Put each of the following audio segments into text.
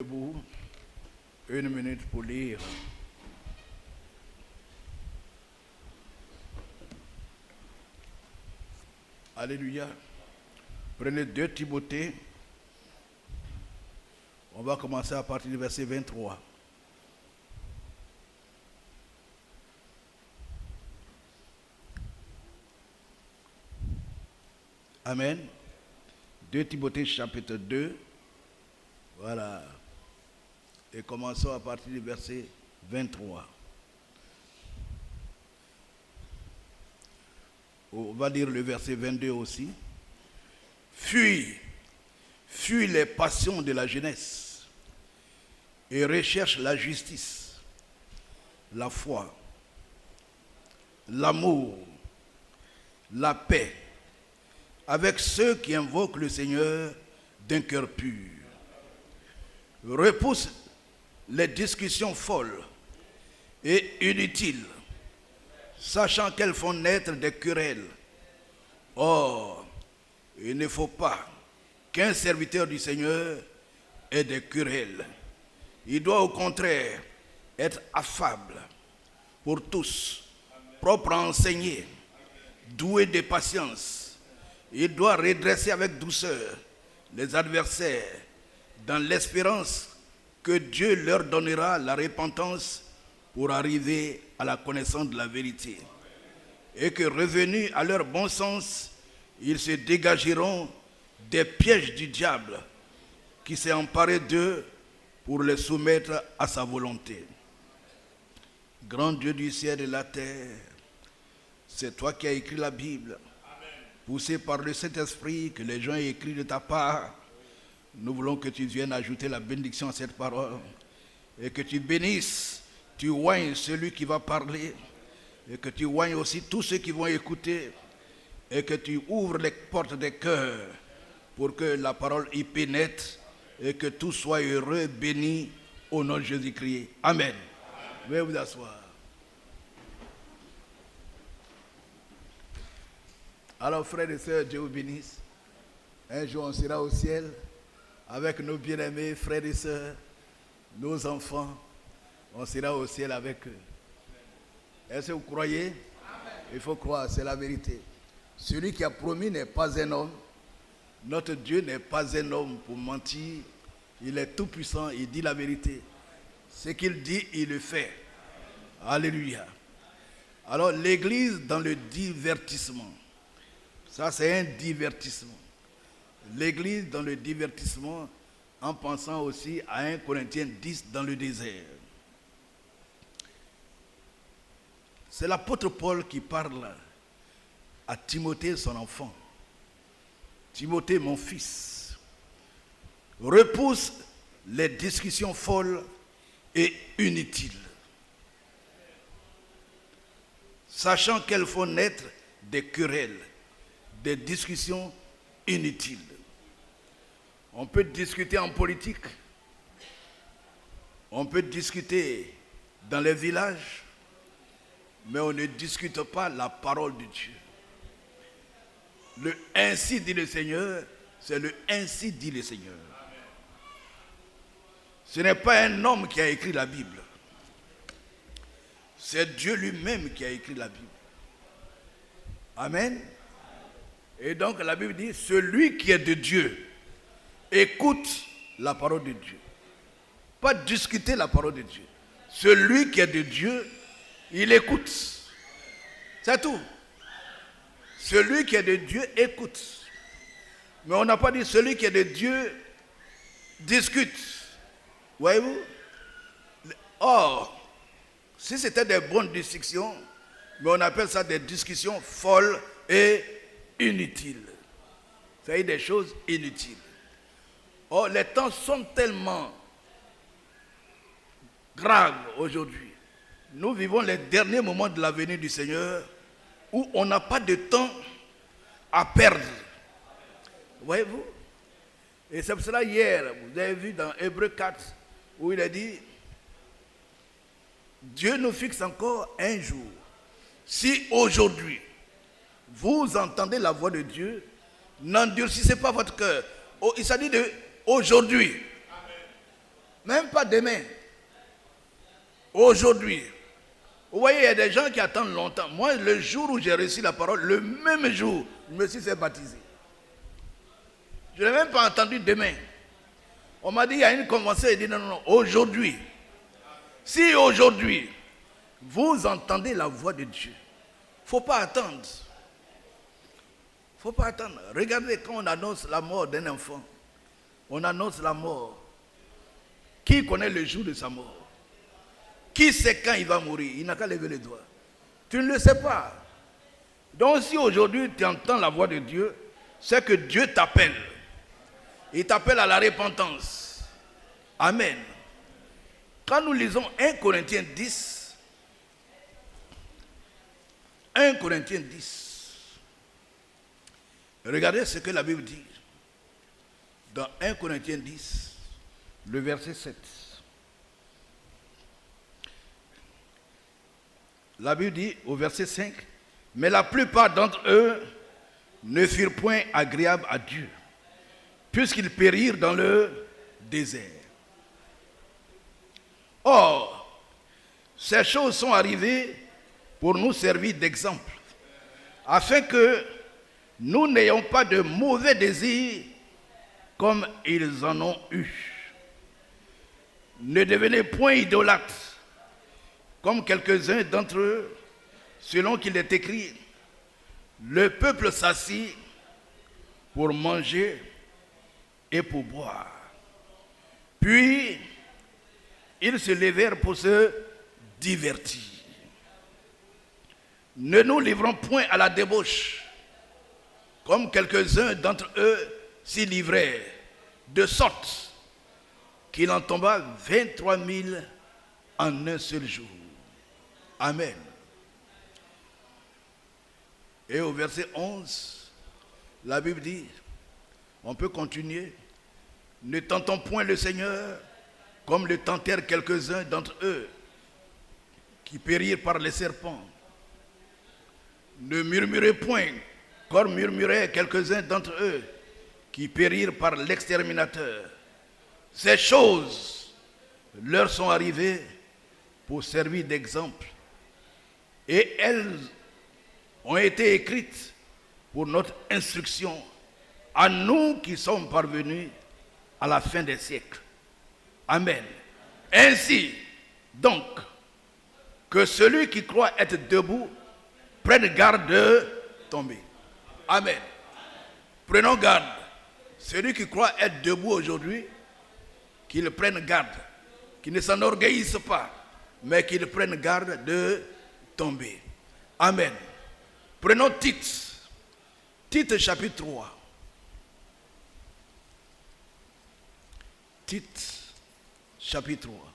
Debout, 1 minute pour lire. Alléluia. Prenez 2 Timothée. On va commencer à partir du verset 23. Amen. 2 Timothée chapitre 2. Voilà. Et commençons à partir du verset 23. On va lire le verset 22 aussi. Fuis les passions de la jeunesse et recherche la justice, la foi, l'amour, la paix, avec ceux qui invoquent le Seigneur d'un cœur pur. Repousse les discussions folles et inutiles, sachant qu'elles font naître des querelles. Or, il ne faut pas qu'un serviteur du Seigneur ait des querelles. Il doit au contraire être affable pour tous, propre à enseigner, doué de patience. Il doit redresser avec douceur les adversaires dans l'espérance que Dieu leur donnera la repentance pour arriver à la connaissance de la vérité. Et que revenus à leur bon sens, ils se dégageront des pièges du diable qui s'est emparé d'eux pour les soumettre à sa volonté. Grand Dieu du ciel et de la terre, c'est toi qui as écrit la Bible. Poussé par le Saint-Esprit que les gens aient écrit de ta part, nous voulons que tu viennes ajouter la bénédiction à cette parole et que tu bénisses, tu oignes celui qui va parler et que tu oignes aussi tous ceux qui vont écouter et que tu ouvres les portes des cœurs pour que la parole y pénètre et que tout soit heureux, béni au nom de Jésus-Christ. Amen. Veuillez vous asseoir. Alors frères et sœurs, Dieu vous bénisse. Un jour on sera au ciel avec nos bien-aimés frères et sœurs, nos enfants. On sera au ciel avec eux. Est-ce que vous croyez? Amen. Il faut croire, c'est la vérité. Celui qui a promis n'est pas un homme. Notre Dieu n'est pas un homme pour mentir. Il est tout puissant, il dit la vérité. Ce qu'il dit, il le fait. Alléluia. Alors l'église dans le divertissement. Ça c'est un divertissement. L'église dans le divertissement en pensant aussi à 1 Corinthiens 10 dans le désert. C'est l'apôtre Paul qui parle à Timothée, son enfant. Timothée, mon fils, repousse les discussions folles et inutiles, sachant qu'elles font naître des querelles, des discussions inutiles. On peut discuter en politique, on peut discuter dans les villages, mais on ne discute pas la parole de Dieu. Le ainsi dit le Seigneur, c'est le ainsi dit le Seigneur. Ce n'est pas un homme qui a écrit la Bible. C'est Dieu lui-même qui a écrit la Bible. Amen. Et donc la Bible dit, celui qui est de Dieu, écoute la parole de Dieu. Pas discuter la parole de Dieu. Celui qui est de Dieu, il écoute. C'est tout. Celui qui est de Dieu écoute. Mais on n'a pas dit celui qui est de Dieu discute. Voyez-vous? Or, si c'était des bonnes discussions, mais on appelle ça des discussions folles et inutiles. C'est des choses inutiles. Or, les temps sont tellement graves aujourd'hui. Nous vivons les derniers moments de la venue du Seigneur où on n'a pas de temps à perdre. Voyez-vous? Et c'est pour cela hier, vous avez vu dans Hébreux 4, où il a dit, Dieu nous fixe encore un jour. Si aujourd'hui, vous entendez la voix de Dieu, n'endurcissez pas votre cœur. Il s'agit de aujourd'hui. Même pas demain. Aujourd'hui. Vous voyez, il y a des gens qui attendent longtemps. Moi, le jour où j'ai reçu la parole, le même jour, je me suis fait baptiser. Je n'ai même pas entendu demain. On m'a dit, il y a une convention. Il dit, non, non, non, aujourd'hui. Si aujourd'hui, vous entendez la voix de Dieu, il ne faut pas attendre. Il ne faut pas attendre. Regardez, quand on annonce la mort d'un enfant, on annonce la mort. Qui connaît le jour de sa mort? Qui sait quand il va mourir? Il n'a qu'à lever les doigts. Tu ne le sais pas. Donc si aujourd'hui tu entends la voix de Dieu, c'est que Dieu t'appelle. Il t'appelle à la repentance. Amen. Quand nous lisons 1 Corinthiens 10, 1 Corinthiens 10, regardez ce que la Bible dit. Dans 1 Corinthiens 10, le verset 7. La Bible dit au verset 5, « Mais la plupart d'entre eux ne furent point agréables à Dieu, puisqu'ils périrent dans le désert. » Or, ces choses sont arrivées pour nous servir d'exemple, afin que nous n'ayons pas de mauvais désirs comme ils en ont eu. Ne devenez point idolâtres, comme quelques-uns d'entre eux, selon qu'il est écrit, le peuple s'assit pour manger et pour boire. Puis, ils se levèrent pour se divertir. Ne nous livrons point à la débauche, comme quelques-uns d'entre eux s'y livraient, de sorte qu'il en tomba 23 000 en un seul jour. Amen. Et au verset 11, la Bible dit, on peut continuer, ne tentons point le Seigneur comme le tentèrent quelques-uns d'entre eux qui périrent par les serpents. Ne murmurez point comme murmuraient quelques-uns d'entre eux qui périrent par l'exterminateur. Ces choses leur sont arrivées pour servir d'exemple. Et elles ont été écrites pour notre instruction, à nous qui sommes parvenus à la fin des siècles. Amen. Ainsi, donc, que celui qui croit être debout prenne garde de tomber. Amen. Prenons garde. Celui qui croit être debout aujourd'hui, qu'il prenne garde, qu'il ne s'enorgueillisse pas, mais qu'il prenne garde de tomber. Amen. Prenons Tite. Tite chapitre 3. Tite chapitre 3.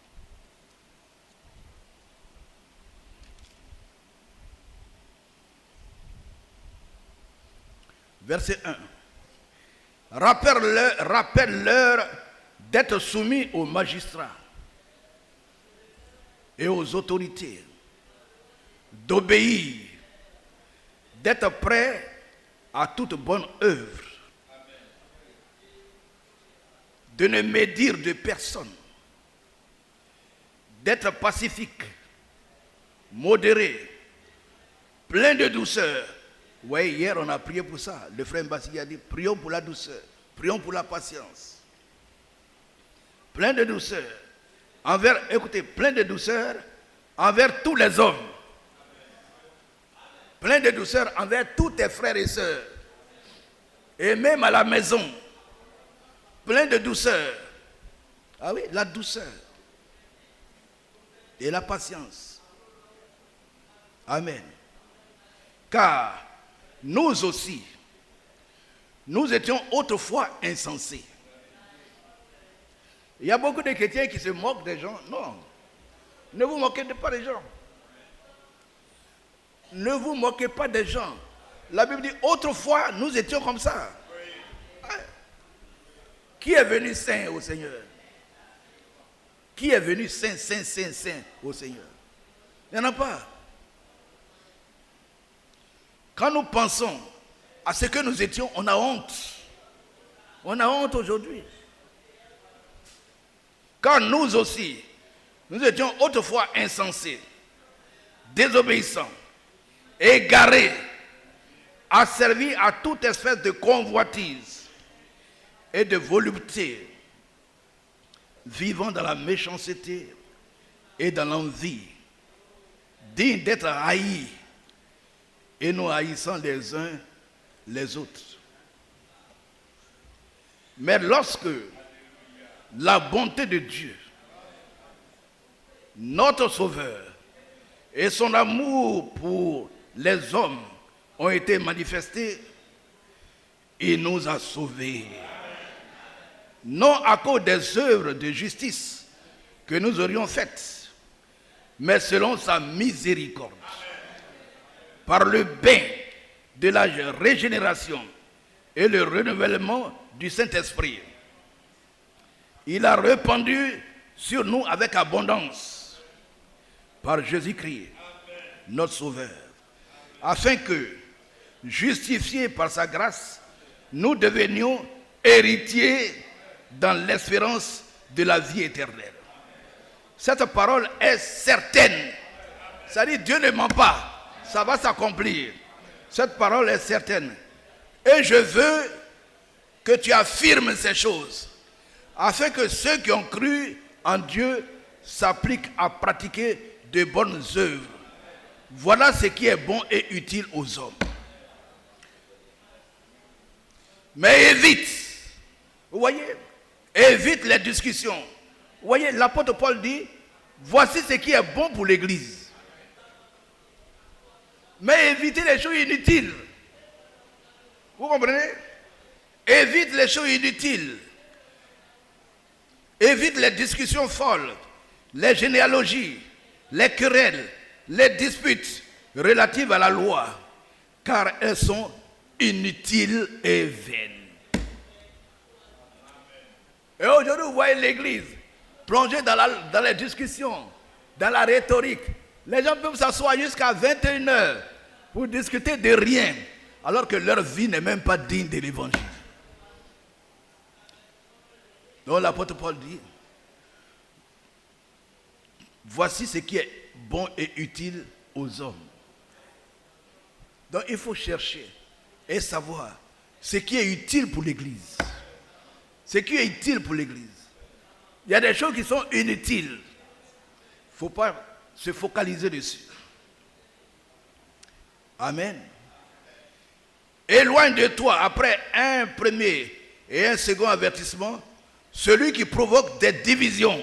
Verset 1. Rappelle-leur d'être soumis aux magistrats et aux autorités, d'obéir, d'être prêt à toute bonne œuvre, de ne médire de personne, d'être pacifique, modéré, plein de douceur. Oui, hier on a prié pour ça. Le frère Mbassi a dit, prions pour la douceur, prions pour la patience. Plein de douceur. Écoutez, plein de douceur envers tous les hommes. Plein de douceur envers tous tes frères et sœurs. Et même à la maison. Plein de douceur. Ah oui, la douceur. Et la patience. Amen. Car nous aussi, nous étions autrefois insensés. Il y a beaucoup de chrétiens qui se moquent des gens. Non, ne vous moquez pas des gens. Ne vous moquez pas des gens. La Bible dit, autrefois, nous étions comme ça. Qui est venu saint au Seigneur? Qui est venu saint au Seigneur? Il n'y en a pas. Quand nous pensons à ce que nous étions, on a honte. On a honte aujourd'hui. Car nous aussi, nous étions autrefois insensés, désobéissants, égarés, asservis à toute espèce de convoitise et de volupté, vivant dans la méchanceté et dans l'envie, dignes d'être haïs et nous haïssant les uns les autres. Mais lorsque la bonté de Dieu, notre Sauveur, et son amour pour les hommes ont été manifestés, il nous a sauvés. Non à cause des œuvres de justice que nous aurions faites, mais selon sa miséricorde, par le bain de la régénération et le renouvellement du Saint-Esprit. Il a répandu sur nous avec abondance par Jésus-Christ, notre Sauveur, afin que, justifiés par sa grâce, nous devenions héritiers dans l'espérance de la vie éternelle. Cette parole est certaine. C'est-à-dire, Dieu ne ment pas. Ça va s'accomplir. Cette parole est certaine. Et je veux que tu affirmes ces choses, afin que ceux qui ont cru en Dieu s'appliquent à pratiquer de bonnes œuvres. Voilà ce qui est bon et utile aux hommes. Mais évite, vous voyez, évite les discussions. Vous voyez, l'apôtre Paul dit, voici ce qui est bon pour l'Église. Mais évitez les choses inutiles. Vous comprenez? Évite les choses inutiles. Évite les discussions folles, les généalogies, les querelles, les disputes relatives à la loi, car elles sont inutiles et vaines. Et aujourd'hui, vous voyez l'Église plongée dans les discussions, dans la rhétorique. Les gens peuvent s'asseoir jusqu'à 21h pour discuter de rien, alors que leur vie n'est même pas digne de l'Évangile. Donc l'apôtre Paul dit, voici ce qui est bon et utile aux hommes. Donc il faut chercher et savoir ce qui est utile pour l'Église. Ce qui est utile pour l'Église. Il y a des choses qui sont inutiles. Il ne faut pas se focaliser dessus. Amen. Éloigne de toi, après un premier et un second avertissement, celui qui provoque des divisions.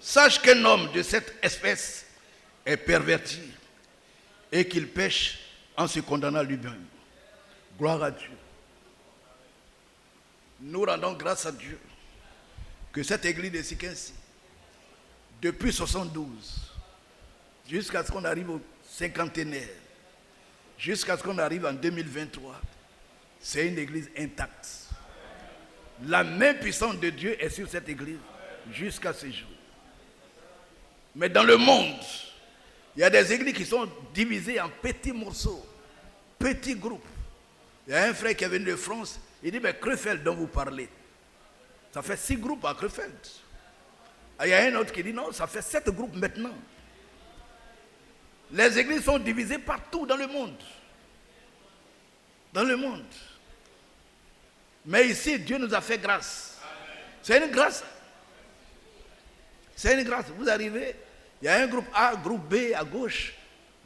Sache qu'un homme de cette espèce est perverti et qu'il pêche en se condamnant lui-même. Gloire à Dieu. Nous rendons grâce à Dieu que cette église de Siquincy, depuis 72, jusqu'à ce qu'on arrive au cinquantenaire, jusqu'à ce qu'on arrive en 2023, c'est une église intacte. La main puissante de Dieu est sur cette église jusqu'à ce jour. Mais dans le monde, il y a des églises qui sont divisées en petits morceaux, petits groupes. Il y a un frère qui est venu de France, il dit, mais Krefeld dont vous parlez, ça fait 6 groupes à Krefeld. Il y a un autre qui dit, non, ça fait 7 groupes maintenant. Les églises sont divisées partout dans le monde. Dans le monde. Mais ici, Dieu nous a fait grâce. C'est une grâce. C'est une grâce. Vous arrivez, il y a un groupe A, groupe B à gauche,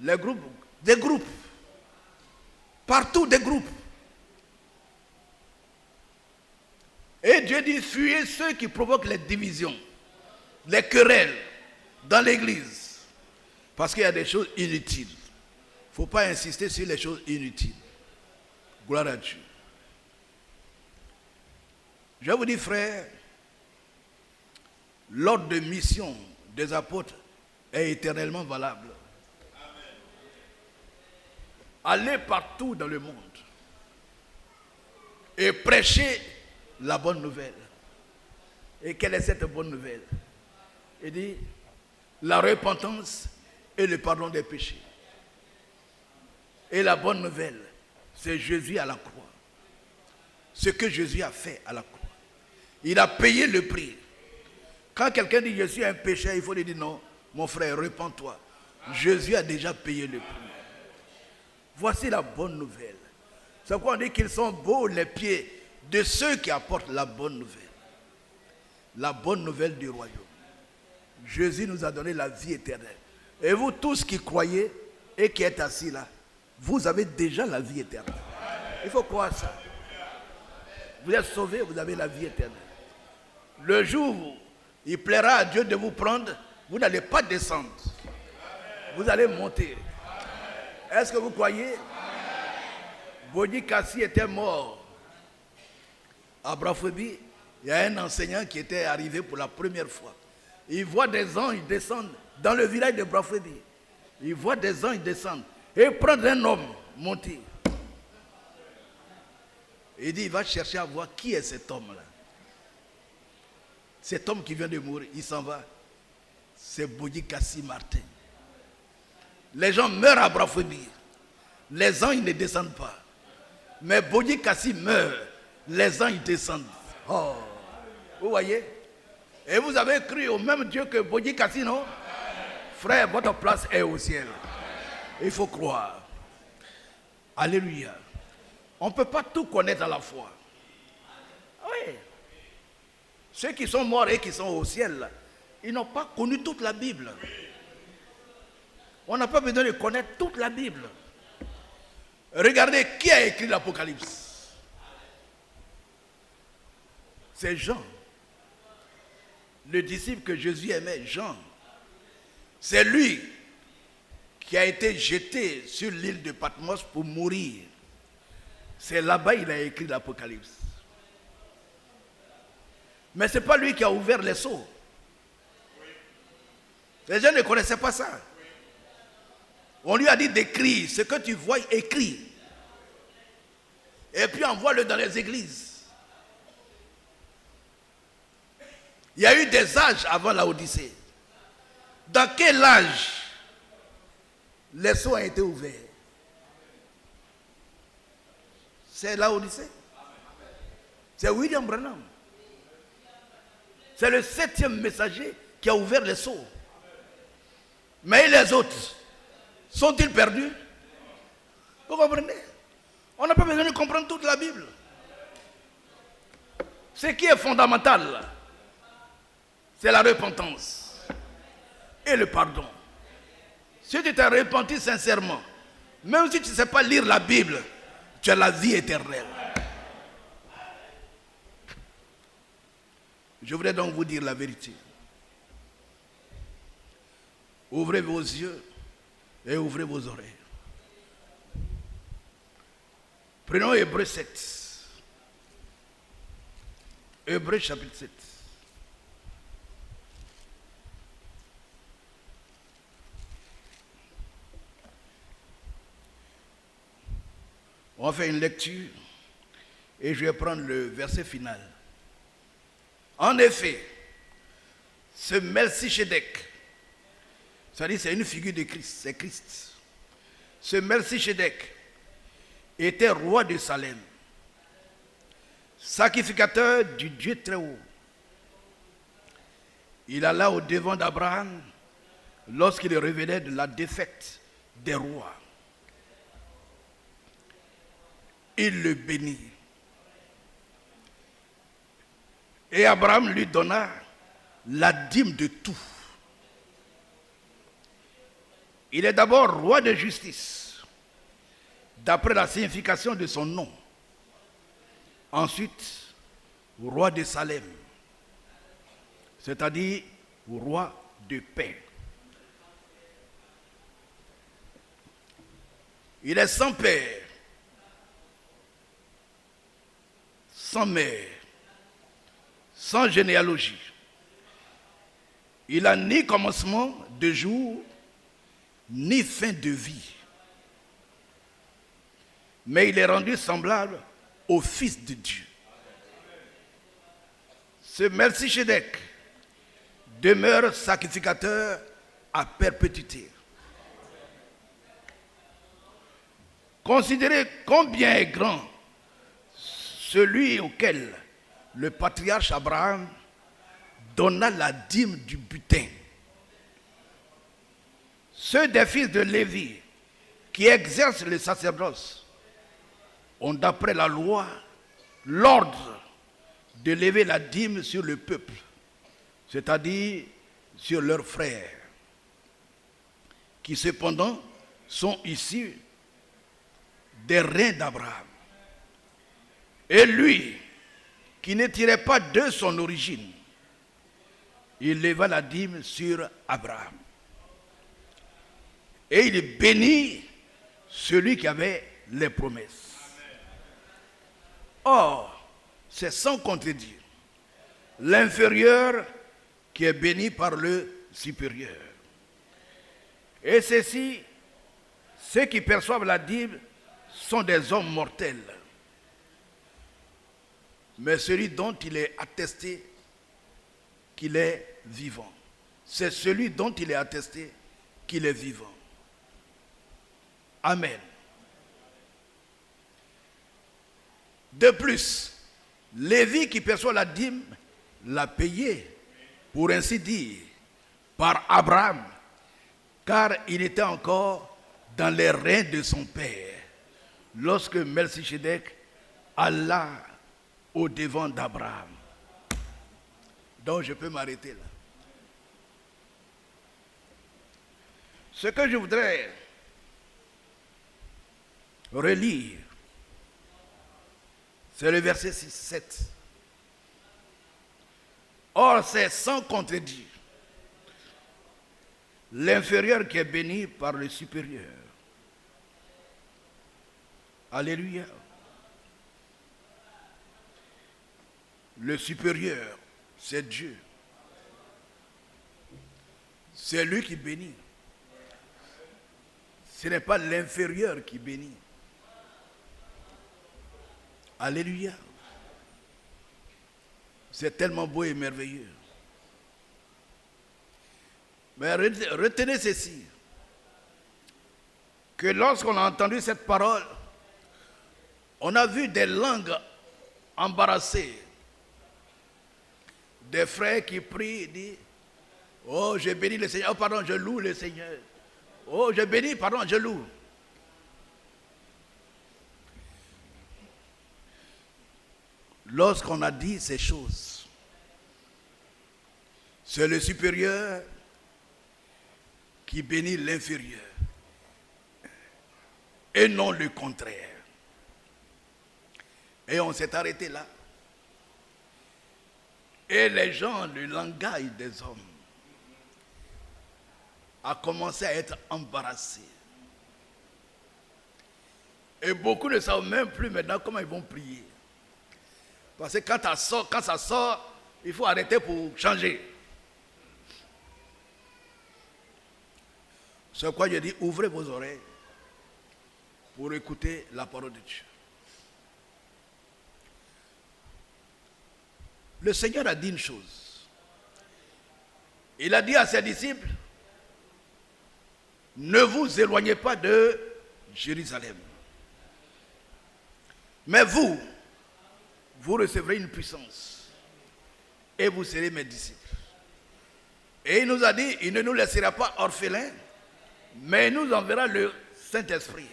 les groupes, des groupes. Partout des groupes. Et Dieu dit, fuyez ceux qui provoquent les divisions, les querelles dans l'église. Parce qu'il y a des choses inutiles. Il ne faut pas insister sur les choses inutiles. Gloire à Dieu. Je vous dis, frère, l'ordre de mission des apôtres est éternellement valable. Allez partout dans le monde et prêchez la bonne nouvelle. Et quelle est cette bonne nouvelle? Il dit, la repentance et le pardon des péchés. Et la bonne nouvelle, c'est Jésus à la croix. Ce que Jésus a fait à la croix. Il a payé le prix Quand quelqu'un dit je suis un pécheur, il faut lui dire non, mon frère, repens-toi. Jésus a déjà payé le prix. Voici la bonne nouvelle. C'est pourquoi on dit qu'ils sont beaux les pieds de ceux qui apportent la bonne nouvelle. La bonne nouvelle du royaume. Jésus nous a donné la vie éternelle. Et vous tous qui croyez et qui êtes assis là, vous avez déjà la vie éternelle. Il faut croire ça. Vous êtes sauvés, vous avez la vie éternelle. Le jour où il plaira à Dieu de vous prendre, vous n'allez pas descendre. Vous allez monter. Est-ce que vous croyez? Bodi Kassi était mort. À Brafouébi, il y a un enseignant qui était arrivé pour la première fois. Il voit des anges descendre dans le village de Brafouébi. Il voit des anges descendre et prendre un homme monter. Il dit, il va chercher à voir qui est cet homme-là. Cet homme qui vient de mourir, il s'en va. C'est Bodi Kassi Martin. Les gens meurent à Brafouébi. Les anges ne descendent pas. Mais Bodi Kassi meurt. Les anges descendent. Oh. Vous voyez? Et vous avez cru au même Dieu que Bodi Kassi, non? Frère, votre place est au ciel. Il faut croire. Alléluia. On ne peut pas tout connaître à la fois. Oui. Ceux qui sont morts et qui sont au ciel, ils n'ont pas connu toute la Bible. On n'a pas besoin de connaître toute la Bible. Regardez qui a écrit l'Apocalypse. C'est Jean. Le disciple que Jésus aimait, Jean. C'est lui qui a été jeté sur l'île de Patmos pour mourir. C'est là-bas qu'il a écrit l'Apocalypse. Mais ce n'est pas lui qui a ouvert les sceaux. Les gens ne connaissaient pas ça. On lui a dit d'écrire ce que tu vois, écrit. Et puis envoie-le dans les églises. Il y a eu des âges avant la Odyssée. Dans quel âge les sceaux ont été ouverts? C'est la Odyssée. C'est William Branham. C'est le 7e messager qui a ouvert les sceaux. Mais les autres, sont-ils perdus? Vous comprenez? On n'a pas besoin de comprendre toute la Bible. Ce qui est fondamental, c'est la repentance et le pardon. Si tu t'es repenti sincèrement, même si tu ne sais pas lire la Bible, tu as la vie éternelle. Je voudrais donc vous dire la vérité. Ouvrez vos yeux et ouvrez vos oreilles. Prenons Hébreux 7. Hébreux chapitre 7. On va faire une lecture et je vais prendre le verset final. En effet, ce Melchisédek, c'est-à-dire c'est une figure de Christ, c'est Christ. Ce Melchisédek était roi de Salem, sacrificateur du Dieu très haut. Il alla au devant d'Abraham lorsqu'il revenait de la défaite des rois. Il le bénit. Et Abraham lui donna la dîme de tout. Il est d'abord roi de justice, d'après la signification de son nom. Ensuite, roi de Salem, c'est-à-dire roi de paix. Il est sans père, sans mère, sans généalogie. Il n'a ni commencement de jour, ni fin de vie. Mais il est rendu semblable au Fils de Dieu. Ce Melchisédek demeure sacrificateur à perpétuité. Considérez combien est grand celui auquel le patriarche Abraham donna la dîme du butin. Ceux des fils de Lévi qui exercent le sacerdoce ont d'après la loi l'ordre de lever la dîme sur le peuple, c'est-à-dire sur leurs frères, qui cependant sont issus des reins d'Abraham. Et lui, qui ne tirait pas de son origine, il leva la dîme sur Abraham. Et il bénit celui qui avait les promesses. Or, c'est sans contredire l'inférieur qui est béni par le supérieur. Et ceux qui perçoivent la dîme, sont des hommes mortels. Mais celui dont il est attesté qu'il est vivant, c'est celui dont il est attesté qu'il est vivant. Amen. De plus, Lévi qui perçoit la dîme l'a payé, pour ainsi dire, par Abraham, car il était encore dans les reins de son père, lorsque Melchisedec alla au-devant d'Abraham. Donc je peux m'arrêter là. Ce que je voudrais relire, c'est le verset 7. Or, c'est sans contredire l'inférieur qui est béni par le supérieur. Alléluia. Le supérieur, c'est Dieu. C'est lui qui bénit. Ce n'est pas l'inférieur qui bénit. Alléluia. C'est tellement beau et merveilleux. Mais retenez ceci, que lorsqu'on a entendu cette parole, on a vu des langues embarrassées, des frères qui prient et disent, oh, je bénis le Seigneur, oh, pardon, je loue le Seigneur. Oh, je bénis, pardon, je loue. Lorsqu'on a dit ces choses, c'est le supérieur qui bénit l'inférieur et non le contraire. Et on s'est arrêté là. Et les gens, le langage des hommes a commencé à être embarrassé. Et beaucoup ne savent même plus maintenant comment ils vont prier. Parce que quand ça sort, il faut arrêter pour changer. C'est pourquoi je dis, ouvrez vos oreilles pour écouter la parole de Dieu. Le Seigneur a dit une chose. Il a dit à ses disciples, ne vous éloignez pas de Jérusalem. Mais vous recevrez une puissance et vous serez mes disciples. Et il nous a dit, il ne nous laissera pas orphelins, mais il nous enverra le Saint-Esprit,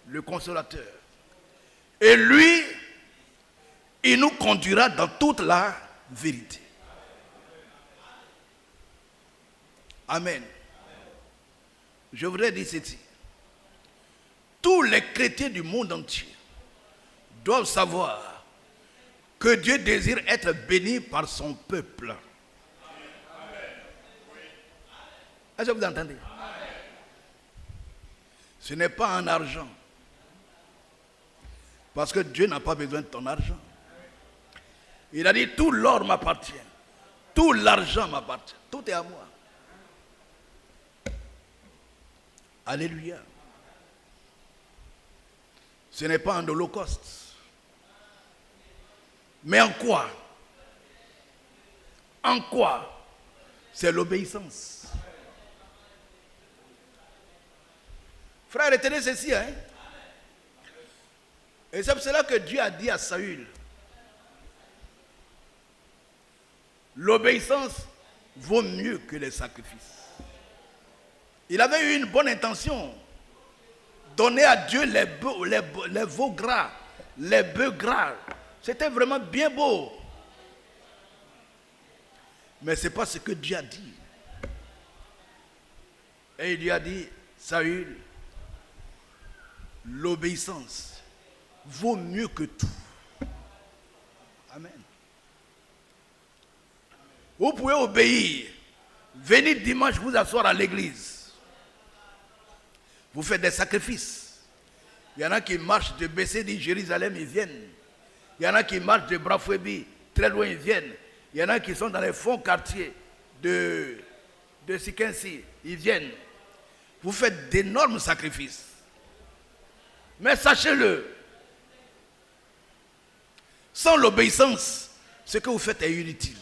le Consolateur. Et lui, il nous conduira dans toute la vérité. Amen. Je voudrais dire ceci. Tous les chrétiens du monde entier doivent savoir que Dieu désire être béni par son peuple. Est-ce que vous entendez? Ce n'est pas en argent. Parce que Dieu n'a pas besoin de ton argent. Il a dit, tout l'or m'appartient. Tout l'argent m'appartient. Tout est à moi. Alléluia. Ce n'est pas un holocauste. Mais en quoi? En quoi? C'est l'obéissance. Frère, retenez ceci, hein? Et c'est pour cela que Dieu a dit à Saül, l'obéissance vaut mieux que les sacrifices. Il avait eu une bonne intention. Donner à Dieu les veaux gras, les bœufs gras. C'était vraiment bien beau. Mais ce n'est pas ce que Dieu a dit. Et il lui a dit, Saül, l'obéissance vaut mieux que tout. Amen. Vous pouvez obéir. Venez dimanche vous asseoir à l'église. Vous faites des sacrifices. Il y en a qui marchent de Bessé, Jérusalem, ils viennent. Il y en a qui marchent de Brafouébi, très loin, ils viennent. Il y en a qui sont dans les fonds quartiers de Sikensi, ils viennent. Vous faites d'énormes sacrifices. Mais sachez-le, sans l'obéissance, ce que vous faites est inutile.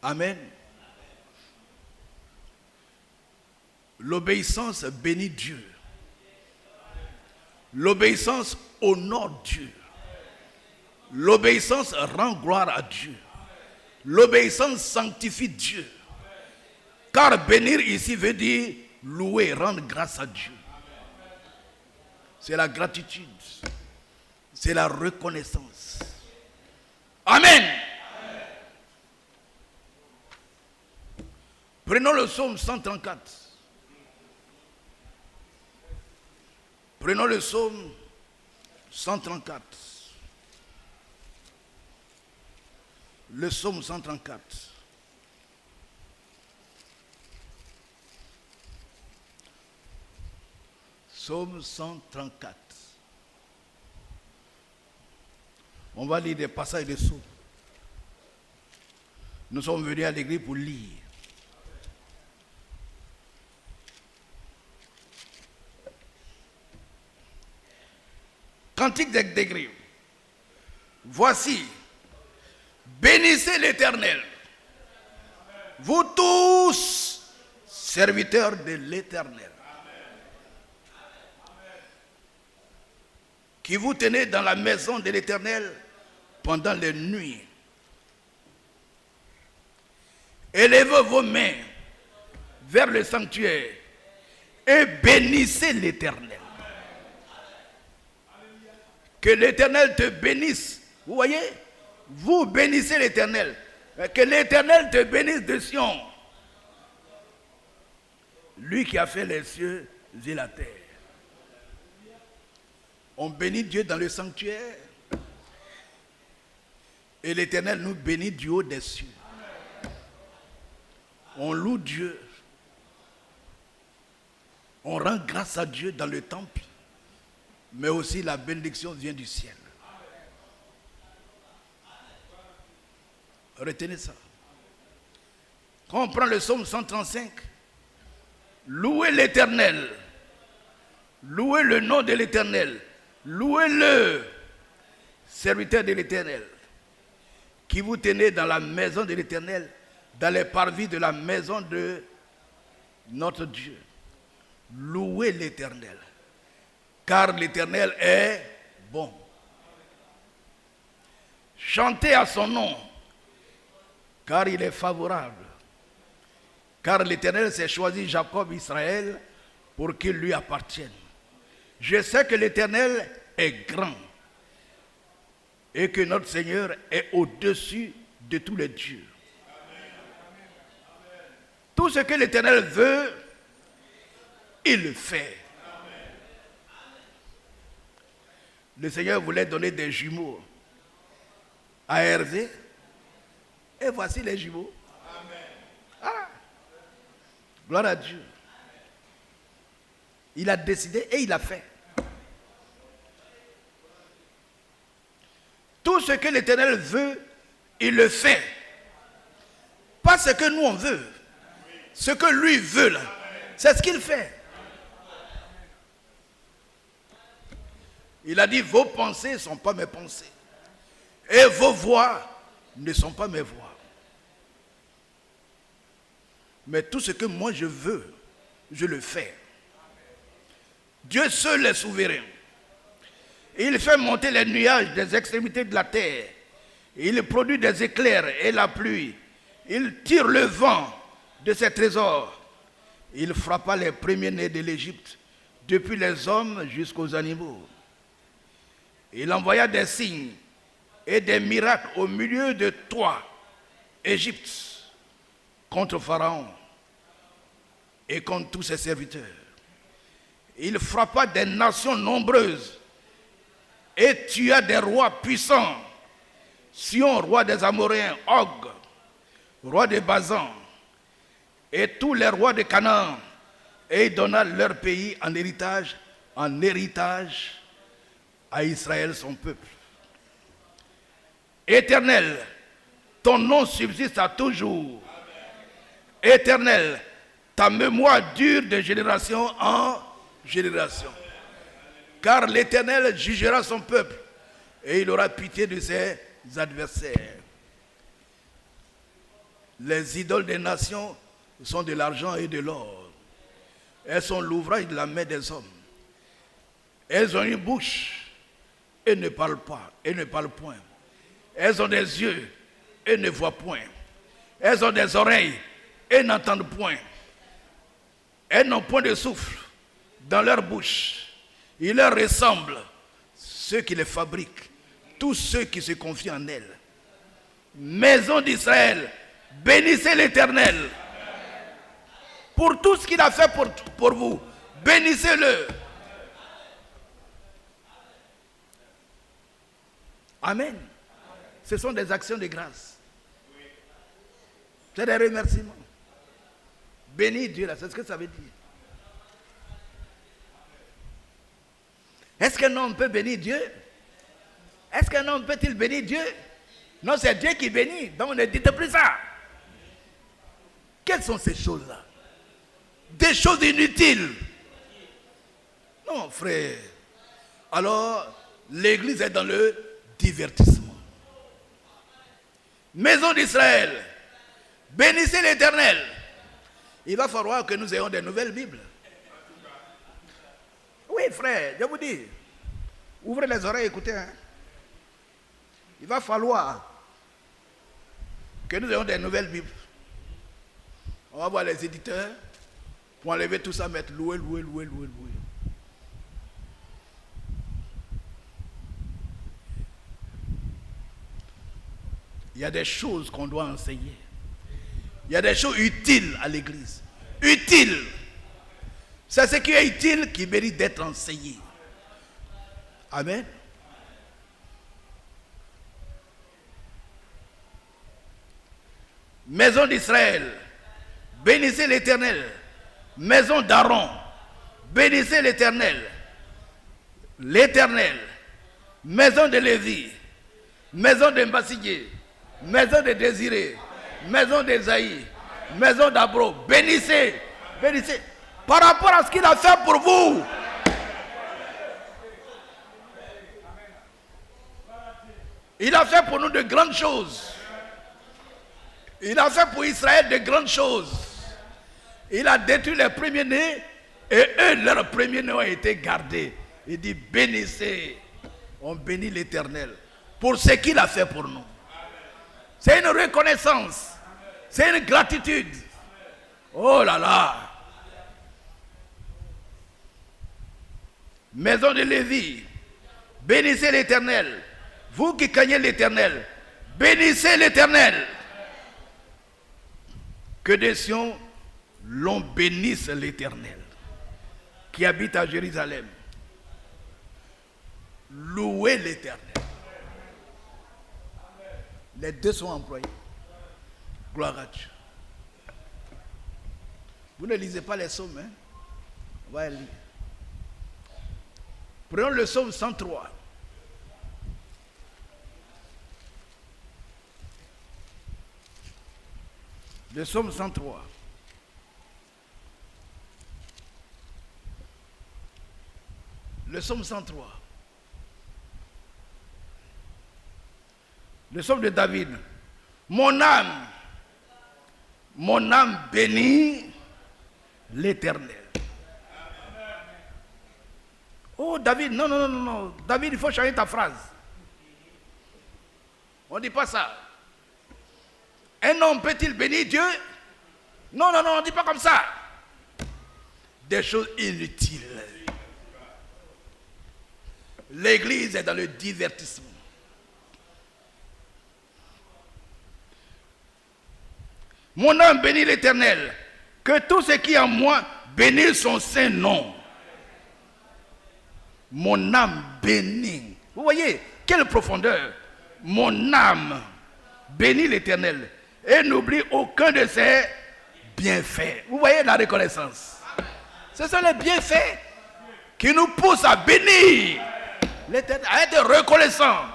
Amen. L'obéissance bénit Dieu. L'obéissance honore Dieu. L'obéissance rend gloire à Dieu. L'obéissance sanctifie Dieu. Car bénir ici veut dire louer, rendre grâce à Dieu. C'est la gratitude. C'est la reconnaissance. Amen. Prenons le psaume 134. Prenons le psaume 134. Le psaume 134. Psaume 134. On va lire des passages de psaumes. Nous sommes venus à l'église pour lire. Cantique des grives. Voici, bénissez l'Éternel, vous tous, serviteurs de l'Éternel, qui vous tenez dans la maison de l'Éternel pendant les nuits. Élevez vos mains vers le sanctuaire et bénissez l'Éternel. Que l'Éternel te bénisse. Vous voyez? Vous bénissez l'Éternel. Que l'Éternel te bénisse de Sion. Lui qui a fait les cieux et la terre. On bénit Dieu dans le sanctuaire. Et l'Éternel nous bénit du haut des cieux. On loue Dieu. On rend grâce à Dieu dans le temple. Mais aussi la bénédiction vient du ciel. Retenez ça. Quand on prend le psaume 135, louez l'Éternel, louez le nom de l'Éternel, louez-le, serviteur de l'Éternel, qui vous tenez dans la maison de l'Éternel, dans les parvis de la maison de notre Dieu. Louez l'Éternel. Car l'Éternel est bon. Chantez à son nom, car il est favorable. Car l'Éternel s'est choisi Jacob, Israël, pour qu'il lui appartienne. Je sais que l'Éternel est grand et que notre Seigneur est au-dessus de tous les dieux. Tout ce que l'Éternel veut, il le fait. Le Seigneur voulait donner des jumeaux à Hervé. Et voici les jumeaux. Ah, gloire à Dieu. Il a décidé et il a fait. Tout ce que l'Éternel veut, il le fait. Pas ce que nous on veut. Ce que lui veut là, c'est ce qu'il fait. Il a dit, vos pensées ne sont pas mes pensées. Et vos voix ne sont pas mes voix. Mais tout ce que moi je veux, je le fais. Dieu seul est souverain. Il fait monter les nuages des extrémités de la terre. Il produit des éclairs et la pluie. Il tire le vent de ses trésors. Il frappa les premiers-nés de l'Égypte, depuis les hommes jusqu'aux animaux. Il envoya des signes et des miracles au milieu de toi, Égypte, contre Pharaon et contre tous ses serviteurs. Il frappa des nations nombreuses et tua des rois puissants, Sion, roi des Amoréens, Og, roi de Bazan, et tous les rois de Canaan, et il donna leur pays en héritage à Israël, son peuple. Éternel, ton nom subsiste à toujours. Éternel, ta mémoire dure de génération en génération. Car l'Éternel jugera son peuple et il aura pitié de ses adversaires. Les idoles des nations sont de l'argent et de l'or. Elles sont l'ouvrage de la main des hommes. Elles ont une bouche et ne parlent pas, et ne parlent point. Elles ont des yeux et ne voient point. Elles ont des oreilles et n'entendent point. Elles n'ont point de souffle dans leur bouche. Il leur ressemble, ceux qui les fabriquent, tous ceux qui se confient en elles. Maison d'Israël, bénissez l'Éternel. Pour tout ce qu'il a fait pour vous, bénissez-le. Amen. Ce sont des actions de grâce. C'est des remerciements. Bénis Dieu, là, c'est ce que ça veut dire. Est-ce qu'un homme peut bénir Dieu? Est-ce qu'un homme peut-il bénir Dieu? Non, c'est Dieu qui bénit. Donc ne dites plus ça. Quelles sont ces choses-là? Des choses inutiles. Non, frère. Alors, l'église est dans le divertissement. Maison d'Israël, bénissez l'Éternel. Il va falloir que nous ayons des nouvelles Bibles. Oui, frère, je vous dis, ouvrez les oreilles, écoutez. Hein. Il va falloir que nous ayons des nouvelles Bibles. On va voir les éditeurs pour enlever tout ça, mettre louer. Il y a des choses qu'on doit enseigner. Il y a des choses utiles à l'église. Utiles. C'est ce qui est utile qui mérite d'être enseigné. Amen. Maison d'Israël, bénissez l'Éternel. Maison d'Aaron, bénissez l'Éternel. L'Éternel. Maison de Lévi, maison de Mbassigué, maison de Désiré, maison d'Esaïe, maison d'Abro, bénissez, bénissez. Par rapport à ce qu'il a fait pour vous. Il a fait pour nous de grandes choses. Il a fait pour Israël de grandes choses. Il a détruit les premiers-nés et eux, leurs premiers-nés ont été gardés. Il dit bénissez. On bénit l'Éternel pour ce qu'il a fait pour nous. C'est une reconnaissance. C'est une gratitude. Oh là là. Maison de Lévi, bénissez l'Éternel. Vous qui craignez l'Éternel, bénissez l'Éternel. Que des Sion l'on bénisse l'Éternel qui habite à Jérusalem. Louez l'Éternel. Les deux sont employés. Gloire à Dieu. Vous ne lisez pas les psaumes, hein? On va lire. Prenons le psaume 103. Le psaume 103. Le psaume 103. Le psaume de David. Mon âme bénit l'Éternel. Oh David, non, non, non, non, non. David, il faut changer ta phrase. On ne dit pas ça. Un homme peut-il bénir Dieu? Non, non, non, on ne dit pas comme ça. Des choses inutiles. L'église est dans le divertissement. Mon âme bénit l'Éternel. Que tout ce qui est en moi bénisse son saint nom. Mon âme bénit. Vous voyez, quelle profondeur. Mon âme bénit l'Éternel et n'oublie aucun de ses bienfaits. Vous voyez la reconnaissance. Ce sont les bienfaits qui nous poussent à bénir l'Éternel, à être reconnaissant,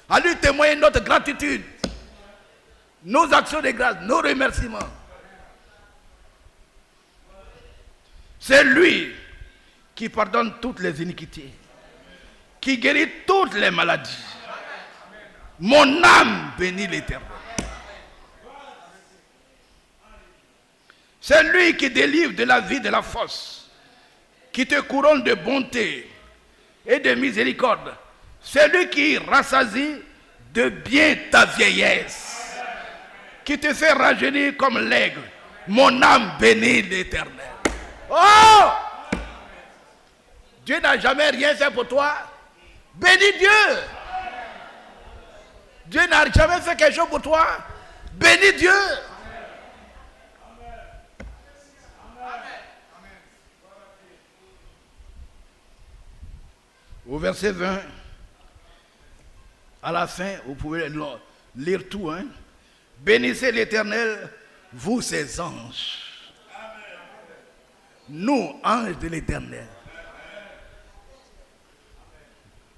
à lui témoigner notre gratitude, nos actions de grâce, nos remerciements. C'est lui qui pardonne toutes les iniquités, qui guérit toutes les maladies. Mon âme bénit l'Éternel. C'est lui qui délivre de la vie de la fosse, qui te couronne de bonté et de miséricorde. C'est lui qui rassasie de bien ta vieillesse, qui te fait rajeunir comme l'aigle. Mon âme bénit l'Éternel. Oh! Dieu n'a jamais rien fait pour toi. Bénis Dieu. Dieu n'a jamais fait quelque chose pour toi. Bénis Dieu. Au verset 20, à la fin, vous pouvez lire tout. Hein? Bénissez l'Éternel, vous ses anges. Nous, anges de l'Éternel.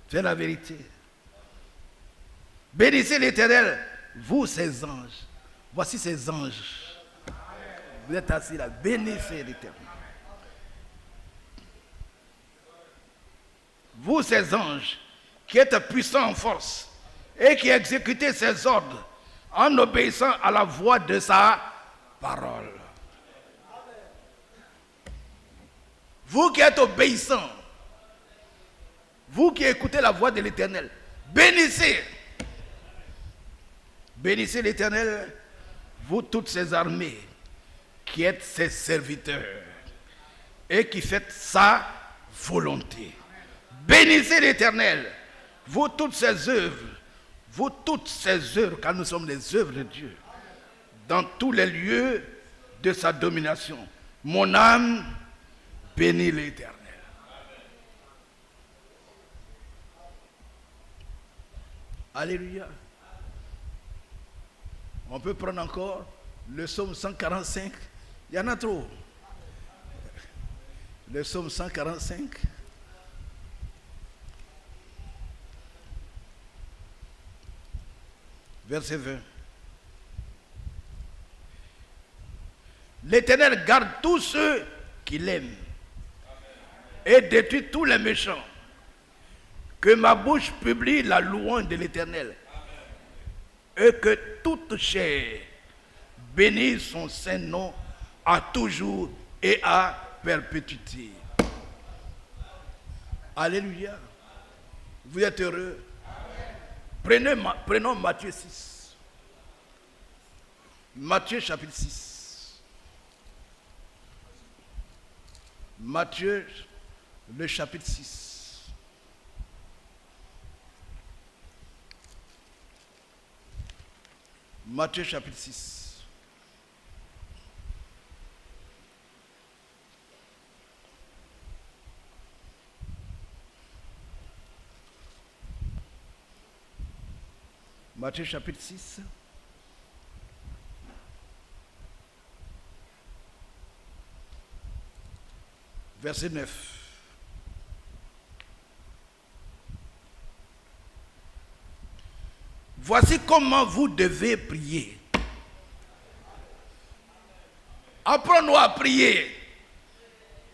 C'est la vérité. Bénissez l'Éternel, vous ses anges. Voici ses anges. Vous êtes assis là, bénissez l'Éternel. Vous ses anges, qui êtes puissants en force et qui exécutez ses ordres en obéissant à la voix de sa parole. Vous qui êtes obéissants, vous qui écoutez la voix de l'Éternel, bénissez. Bénissez l'Éternel, vous toutes ses armées, qui êtes ses serviteurs et qui faites sa volonté. Bénissez l'Éternel, vous toutes ses œuvres, car nous sommes les œuvres de Dieu, dans tous les lieux de sa domination. Mon âme bénit l'Éternel. Alléluia. On peut prendre encore le psaume 145. Il y en a trop. Le psaume 145. Verset 20. L'Éternel garde tous ceux qui l'aiment et détruit tous les méchants. Que ma bouche publie la louange de l'Éternel et que toute chair bénisse son saint nom à toujours et à perpétuité. Alléluia. Vous êtes heureux? Prenons Matthieu 6. Matthieu chapitre 6. Matthieu, le chapitre 6. Matthieu chapitre 6. Matthieu chapitre 6. Verset 9. Voici comment vous devez prier. Apprenons à prier.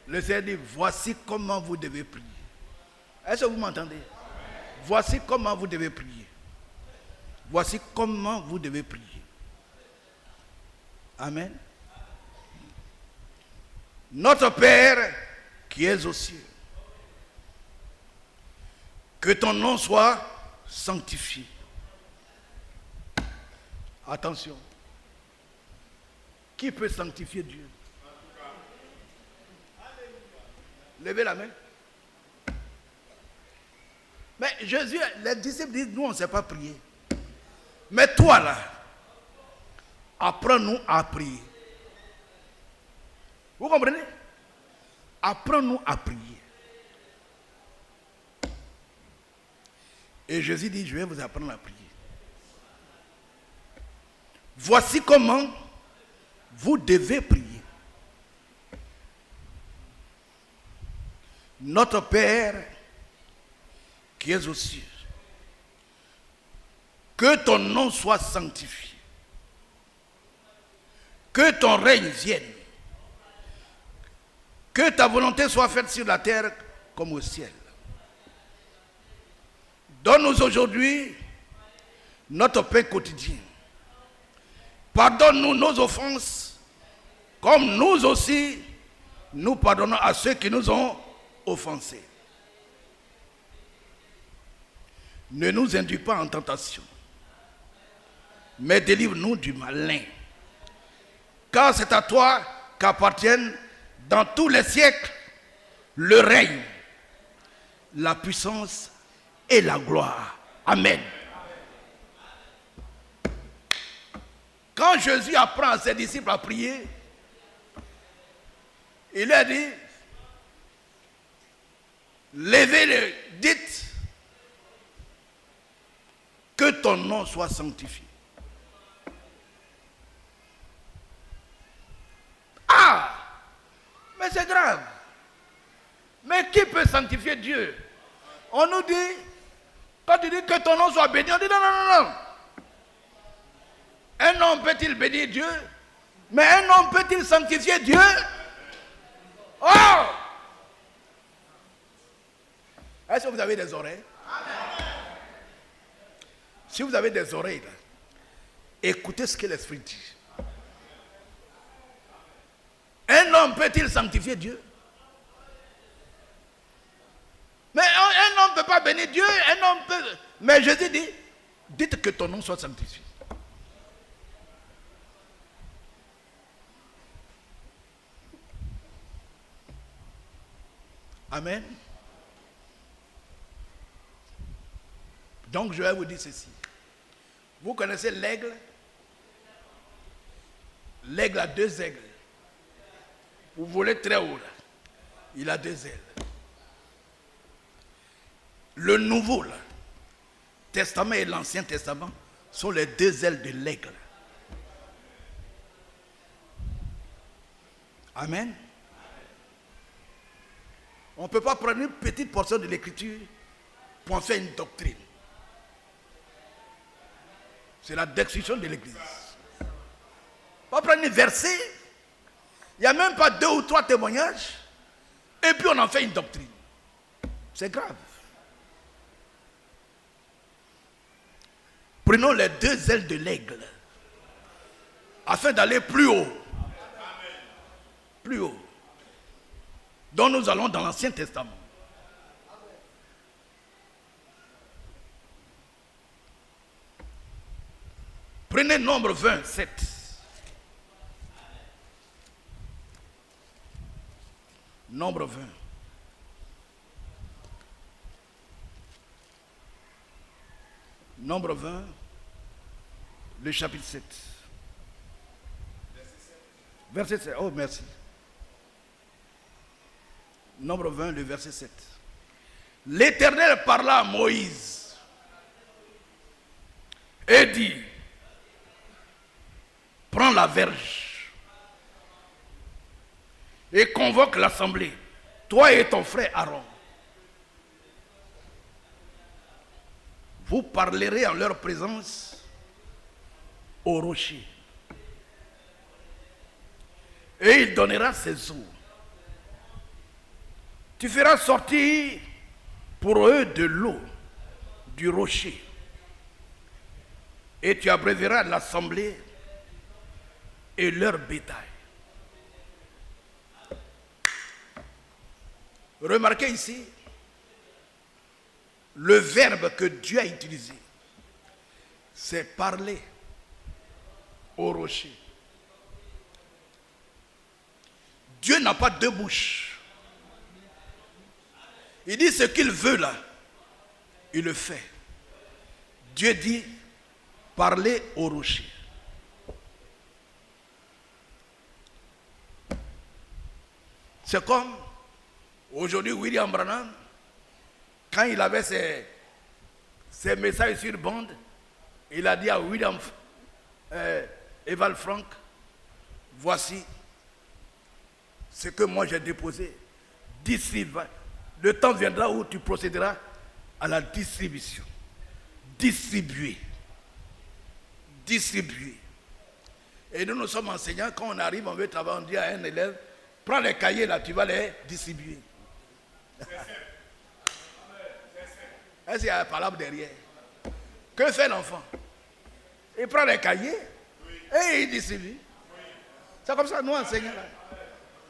Le Seigneur dit, voici comment vous devez prier. Est-ce que vous m'entendez? Voici comment vous devez prier. Voici comment vous devez prier. Amen. Notre Père qui es aux cieux, que ton nom soit sanctifié. Attention. Qui peut sanctifier Dieu? Levez la main. Mais Jésus, les disciples disent, nous on ne sait pas prier. Mais toi là, apprends-nous à prier. Vous comprenez? Apprends-nous à prier. Et Jésus dit, je vais vous apprendre à prier. Voici comment vous devez prier. Notre Père qui es aux cieux, que ton nom soit sanctifié, que ton règne vienne, que ta volonté soit faite sur la terre comme au ciel. Donne-nous aujourd'hui notre pain quotidien. Pardonne-nous nos offenses, comme nous aussi, nous pardonnons à ceux qui nous ont offensés. Ne nous induis pas en tentation, mais délivre-nous du malin. Car c'est à toi qu'appartiennent dans tous les siècles le règne, la puissance et la gloire. Amen. Quand Jésus apprend à ses disciples à prier, il leur dit, levez-le, dites que ton nom soit sanctifié. Ah, mais c'est grave. Mais qui peut sanctifier Dieu? On nous dit, quand tu dis que ton nom soit béni, on dit non, non, non, non. Un homme peut-il bénir Dieu? Mais un homme peut-il sanctifier Dieu? Oh! Est-ce que vous avez des oreilles? Amen. Si vous avez des oreilles, là, écoutez ce que l'Esprit dit. Un homme peut-il sanctifier Dieu? Mais un homme ne peut pas bénir Dieu, un homme peut... Mais Jésus dit, dites que ton nom soit sanctifié. Amen. Donc je vais vous dire ceci. Vous connaissez l'aigle? L'aigle a deux aigles. Vous volez très haut là. Il a deux ailes. Le Nouveau là, Testament et l'Ancien Testament sont les deux ailes de l'aigle. Amen. On ne peut pas prendre une petite portion de l'écriture pour en faire une doctrine. C'est la destruction de l'église. On va prendre un verset, il n'y a même pas 2 ou 3 témoignages, et puis on en fait une doctrine. C'est grave. Prenons les deux ailes de l'aigle, afin d'aller plus haut. Plus haut. Donc nous allons dans l'Ancien Testament. Prenez Nombre 27. Nombre 20. Nombre 20, le chapitre 7. Verset 7. Oh, merci. Nombre 20, le verset 7. L'Éternel parla à Moïse et dit, prends la verge et convoque l'assemblée, toi et ton frère Aaron. Vous parlerez en leur présence au rocher. Et il donnera ses eaux. Tu feras sortir pour eux de l'eau du rocher. Et tu abreuveras l'assemblée et leur bétail. Remarquez ici le verbe que Dieu a utilisé. C'est parler au rocher. Dieu n'a pas deux bouches. Il dit ce qu'il veut là, il le fait. Dieu dit parler au rocher. C'est comme aujourd'hui William Branham, quand il avait ses messages sur bande, il a dit à William Eval Frank, voici ce que moi j'ai déposé. Distribuer. Le temps viendra où tu procéderas à la distribution. Distribuer. Distribuer. Et nous sommes enseignants, quand on arrive, on veut travailler, on dit à un élève, prends les cahiers là, tu vas les distribuer. Est-ce qu'il y a la parole derrière? Que fait l'enfant? Il prend les cahiers et il distribue. C'est comme ça, nous enseignants. Là.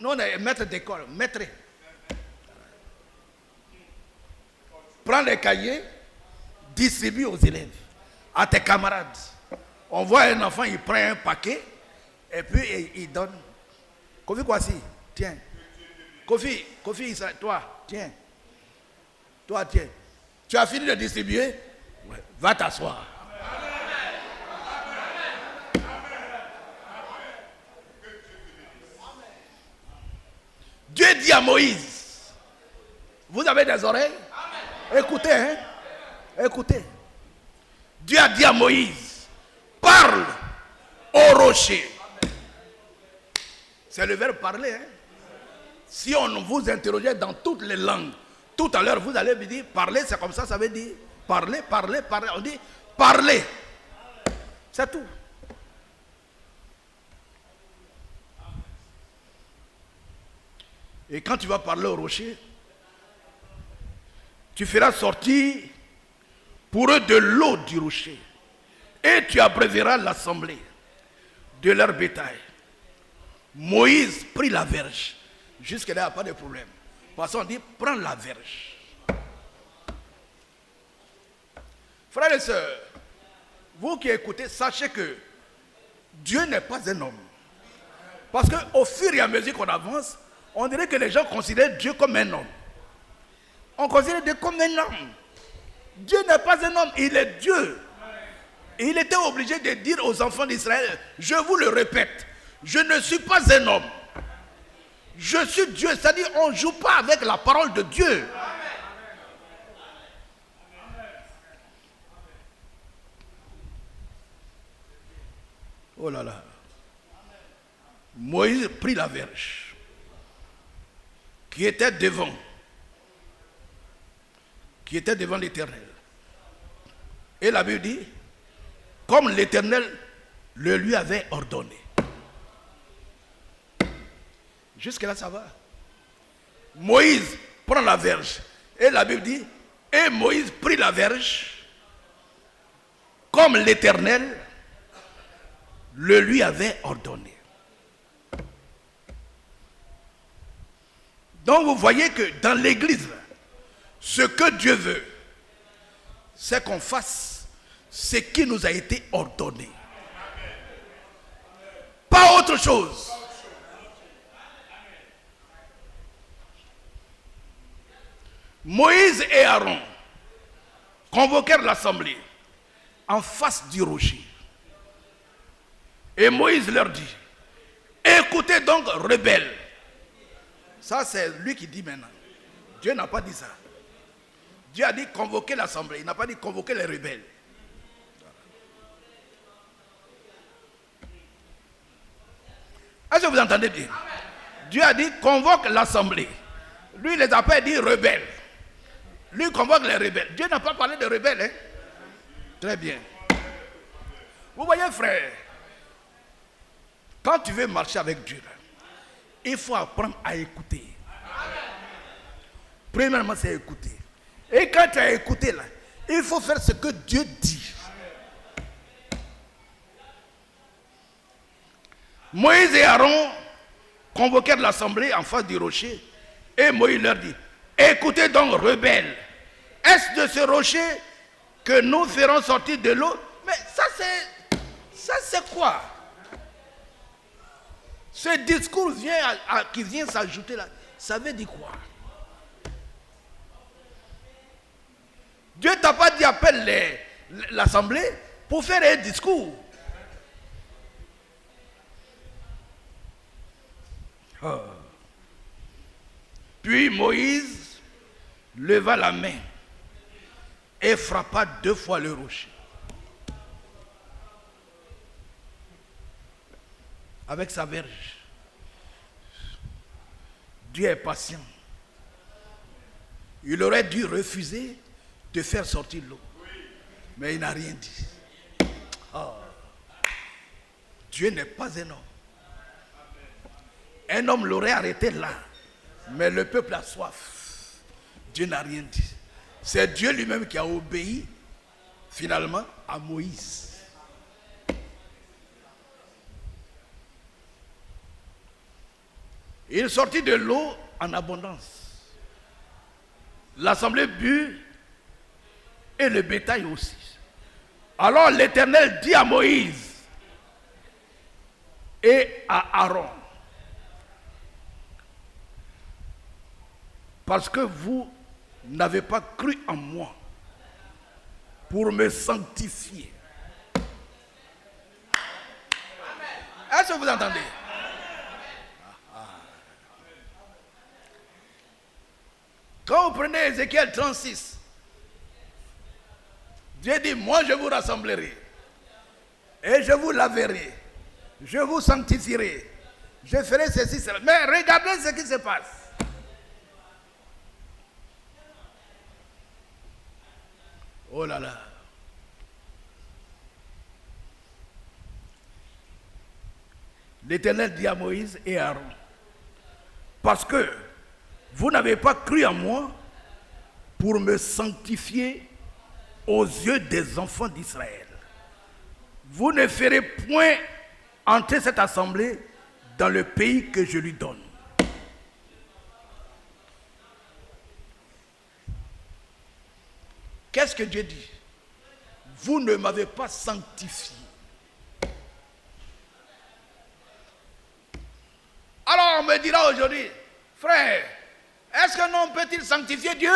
Nous, on est maître d'école, maître. Prends les cahiers, distribue aux élèves, à tes camarades. On voit un enfant, il prend un paquet et puis il donne. Kofi Kwasi, tiens. Kofi, toi, tiens. Toi, tiens. Tu as fini de distribuer? Ouais. Va t'asseoir. Dieu dit à Moïse, vous avez des oreilles? Écoutez, hein? Écoutez. Dieu a dit à Moïse, parle au rocher. C'est le verbe parler. Hein? Si on vous interrogeait dans toutes les langues, tout à l'heure vous allez me dire, parler, c'est comme ça veut dire parler, parler, parler. On dit parler. C'est tout. Et quand tu vas parler au rocher, tu feras sortir pour eux de l'eau du rocher. Et tu abreuveras l'assemblée de leur bétail. Moïse prit la verge. Jusque-là, il n'y a pas de problème. Parce qu'on dit, prends la verge. Frères et sœurs, vous qui écoutez, sachez que Dieu n'est pas un homme. Parce qu'au fur et à mesure qu'on avance, on dirait que les gens considèrent Dieu comme un homme. On considère Dieu comme un homme. Dieu n'est pas un homme, il est Dieu. Et il était obligé de dire aux enfants d'Israël, je vous le répète, je ne suis pas un homme. Je suis Dieu, c'est-à-dire on ne joue pas avec la parole de Dieu. Oh là là. Moïse prit la verge qui était devant l'Éternel. Et la Bible dit, comme l'Éternel le lui avait ordonné. Jusque-là, ça va. Moïse prend la verge. Et la Bible dit, et Moïse prit la verge comme l'Éternel le lui avait ordonné. Donc vous voyez que dans l'église, ce que Dieu veut, c'est qu'on fasse ce qui nous a été ordonné. Pas autre chose. Moïse et Aaron convoquèrent l'assemblée en face du rocher. Et Moïse leur dit, écoutez donc, rebelles. Ça, c'est lui qui dit maintenant. Dieu n'a pas dit ça. Dieu a dit convoquer l'assemblée. Il n'a pas dit convoquer les rebelles. Est-ce que vous entendez bien? Dieu a dit convoque l'assemblée. Lui, il les a pas dit rebelles. Lui convoque les rebelles. Dieu n'a pas parlé de rebelles. Hein? Très bien. Vous voyez, frère, quand tu veux marcher avec Dieu, il faut apprendre à écouter. Premièrement, c'est écouter. Et quand tu as écouté, là, il faut faire ce que Dieu dit. Moïse et Aaron convoquèrent l'assemblée en face du rocher. Et Moïse leur dit, Écoutez donc, rebelles. Est-ce de ce rocher que nous ferons sortir de l'eau? Mais ça c'est quoi? Ce discours qui vient s'ajouter là, ça veut dire quoi? Dieu t'a pas dit appelle l'assemblée pour faire un discours. Oh. Puis Moïse leva la main et frappa 2 fois le rocher. Avec sa verge. Dieu est patient. Il aurait dû refuser de faire sortir l'eau. Mais il n'a rien dit. Oh. Dieu n'est pas un homme. Un homme l'aurait arrêté là. Mais le peuple a soif. Dieu n'a rien dit. C'est Dieu lui-même qui a obéi finalement à Moïse. Il sortit de l'eau en abondance. L'assemblée but et le bétail aussi. Alors l'Éternel dit à Moïse et à Aaron, parce que vous n'avez pas cru en moi pour me sanctifier. Est-ce que vous entendez? Quand vous prenez Ézéchiel 36, Dieu dit, moi je vous rassemblerai, et je vous laverai, je vous sanctifierai, je ferai ceci, cela. Mais regardez ce qui se passe. Oh là là. L'Éternel dit à Moïse et à Aaron, parce que vous n'avez pas cru en moi pour me sanctifier aux yeux des enfants d'Israël. Vous ne ferez point entrer cette assemblée dans le pays que je lui donne. Qu'est-ce que Dieu dit? Vous ne m'avez pas sanctifié. Alors on me dira aujourd'hui, frère, est-ce qu'un homme peut-il sanctifier Dieu?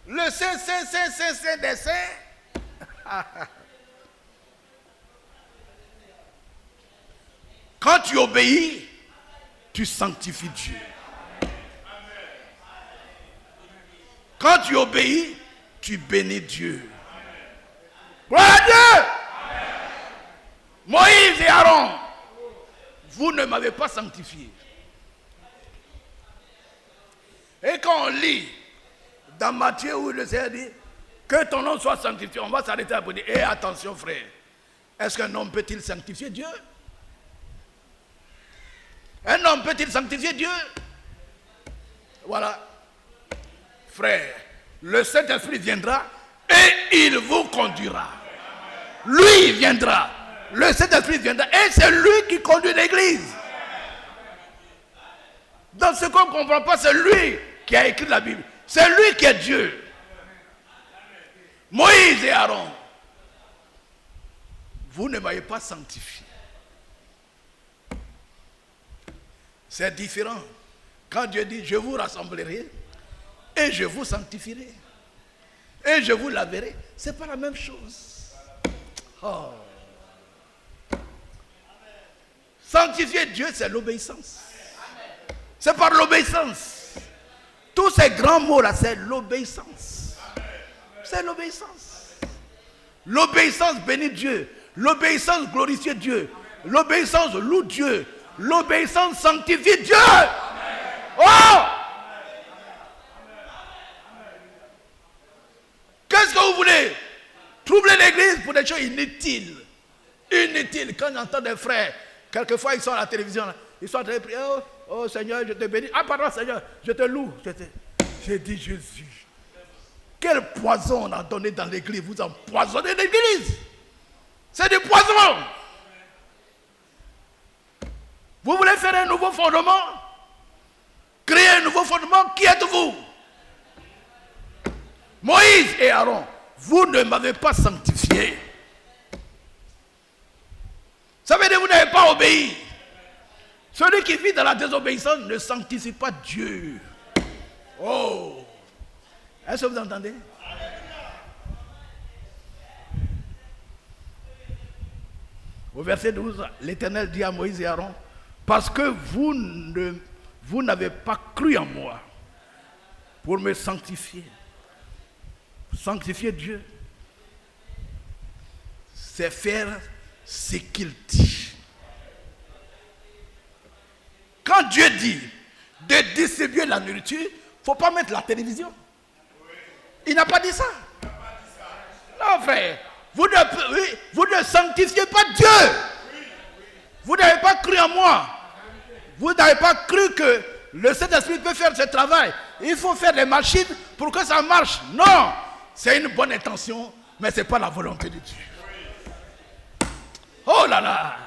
Le Saint des saints. Quand tu obéis, tu sanctifies Dieu. Quand tu obéis, tu bénis Dieu. Gloire à Dieu. Moïse et Aaron, vous ne m'avez pas sanctifié. Et quand on lit dans Matthieu où le Seigneur dit que ton nom soit sanctifié, on va s'arrêter à dire, et attention frère, est-ce qu'un homme peut-il sanctifier Dieu? Un homme peut-il sanctifier Dieu? Voilà. Frère, le Saint-Esprit viendra et il vous conduira. Lui viendra. Le Saint-Esprit viendra et c'est lui qui conduit l'Église. Dans ce qu'on ne comprend pas, c'est lui qui a écrit la Bible. C'est lui qui est Dieu. Moïse et Aaron, vous ne m'avez pas sanctifié. C'est différent. Quand Dieu dit, je vous rassemblerai et je vous sanctifierai et je vous laverai, ce n'est pas la même chose. Oh. Sanctifier Dieu, c'est l'obéissance. C'est par l'obéissance. Tous ces grands mots-là, c'est l'obéissance. C'est l'obéissance. L'obéissance bénit Dieu. L'obéissance glorifie Dieu. L'obéissance loue Dieu. L'obéissance sanctifie Dieu. Oh! Qu'est-ce que vous voulez? Troubler l'église pour des choses inutiles. Inutiles. Quand j'entends des frères, quelquefois ils sont à la télévision, ils sont en train de prier. Oh, oh Seigneur, je te bénis. Ah pardon Seigneur, je te loue. J'ai dit Jésus. Quel poison on a donné dans l'église? Vous empoisonnez l'église. C'est du poison. Vous voulez faire un nouveau fondement? Créer un nouveau fondement, qui êtes-vous? Moïse et Aaron, vous ne m'avez pas sanctifié. Ça veut dire que vous n'avez pas obéi. Celui qui vit dans la désobéissance ne sanctifie pas Dieu. Oh! Est-ce que vous entendez? Au verset 12, l'Éternel dit à Moïse et Aaron, parce que vous n'avez pas cru en moi pour me sanctifier. Sanctifier Dieu, c'est faire ce qu'il dit. Quand Dieu dit de distribuer la nourriture, il ne faut pas mettre la télévision. Il n'a pas dit ça. Non, frère. Vous ne sanctifiez pas Dieu. Vous n'avez pas cru en moi. Vous n'avez pas cru que le Saint-Esprit peut faire ce travail. Il faut faire des machines pour que ça marche. Non. C'est une bonne intention, mais ce n'est pas la volonté de Dieu. Oh là là.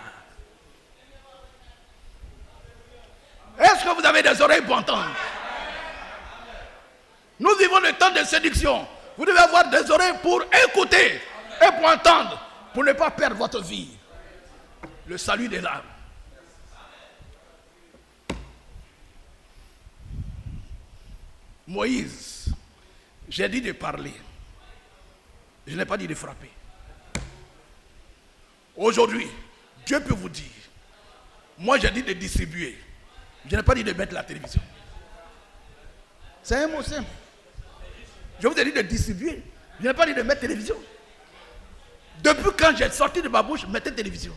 Est-ce que vous avez des oreilles pour entendre? Nous vivons le temps de séduction. Vous devez avoir des oreilles pour écouter et pour entendre, pour ne pas perdre votre vie. Le salut des âmes. Moïse, j'ai dit de parler. Je n'ai pas dit de frapper. Aujourd'hui, Dieu peut vous dire, moi j'ai dit de distribuer. Je n'ai pas dit de mettre la télévision. C'est un mot simple. Je vous ai dit de distribuer. Je n'ai pas dit de mettre télévision. Depuis quand j'ai sorti de ma bouche, mettez télévision.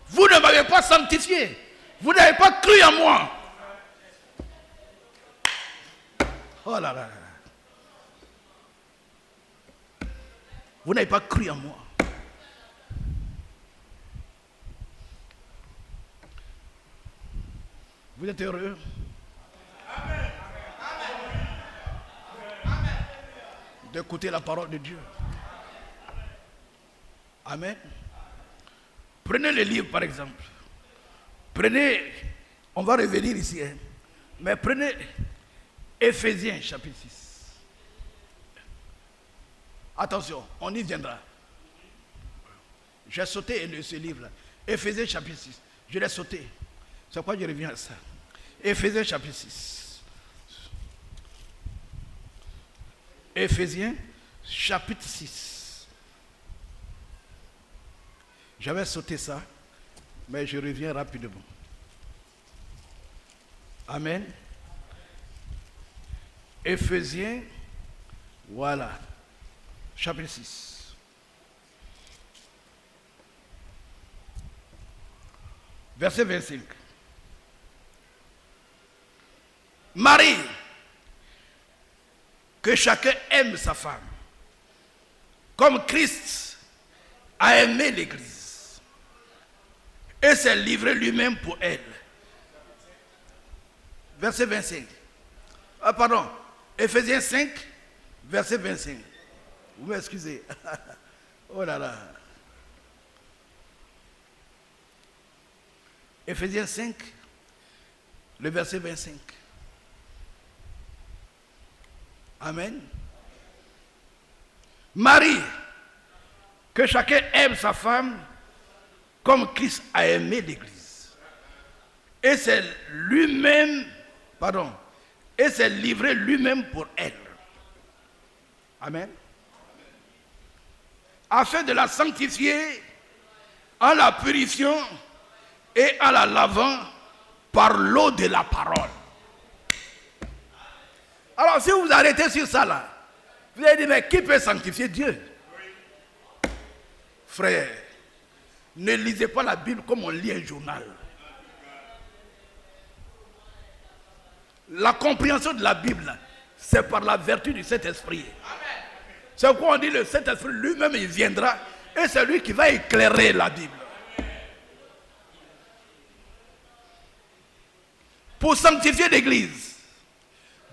Vous ne m'avez pas sanctifié. Vous n'avez pas cru en moi. Oh là là. Vous n'avez pas cru en moi. Vous êtes heureux? D'écouter la parole de Dieu. Amen. Prenez le livre par exemple. Prenez, on va revenir ici, hein, mais prenez Éphésiens chapitre 6. Attention, on y viendra. J'ai sauté ce livre-là. Éphésiens chapitre 6. Je l'ai sauté. C'est pourquoi je reviens à ça. Éphésiens chapitre 6. Éphésiens chapitre 6. J'avais sauté ça, mais je reviens rapidement. Amen. Éphésiens, voilà, chapitre 6. Verset 25. Marie, que chacun aime sa femme, comme Christ a aimé l'Église et s'est livré lui-même pour elle. Verset 25. Ah pardon, Éphésiens 5, verset 25. Vous m'excusez. Oh là là. Éphésiens 5, le verset 25. Amen. Marie, que chacun aime sa femme comme Christ a aimé l'Église. Et c'est lui-même, et s'est livré lui-même pour elle. Amen. Afin de la sanctifier en la purifiant et en la lavant par l'eau de la parole. Alors si vous vous arrêtez sur ça là, vous allez dire, mais qui peut sanctifier Dieu? Frère, ne lisez pas la Bible comme on lit un journal. La compréhension de la Bible, c'est par la vertu du Saint-Esprit. C'est pourquoi on dit le Saint-Esprit lui-même, il viendra et c'est lui qui va éclairer la Bible. Pour sanctifier l'Église,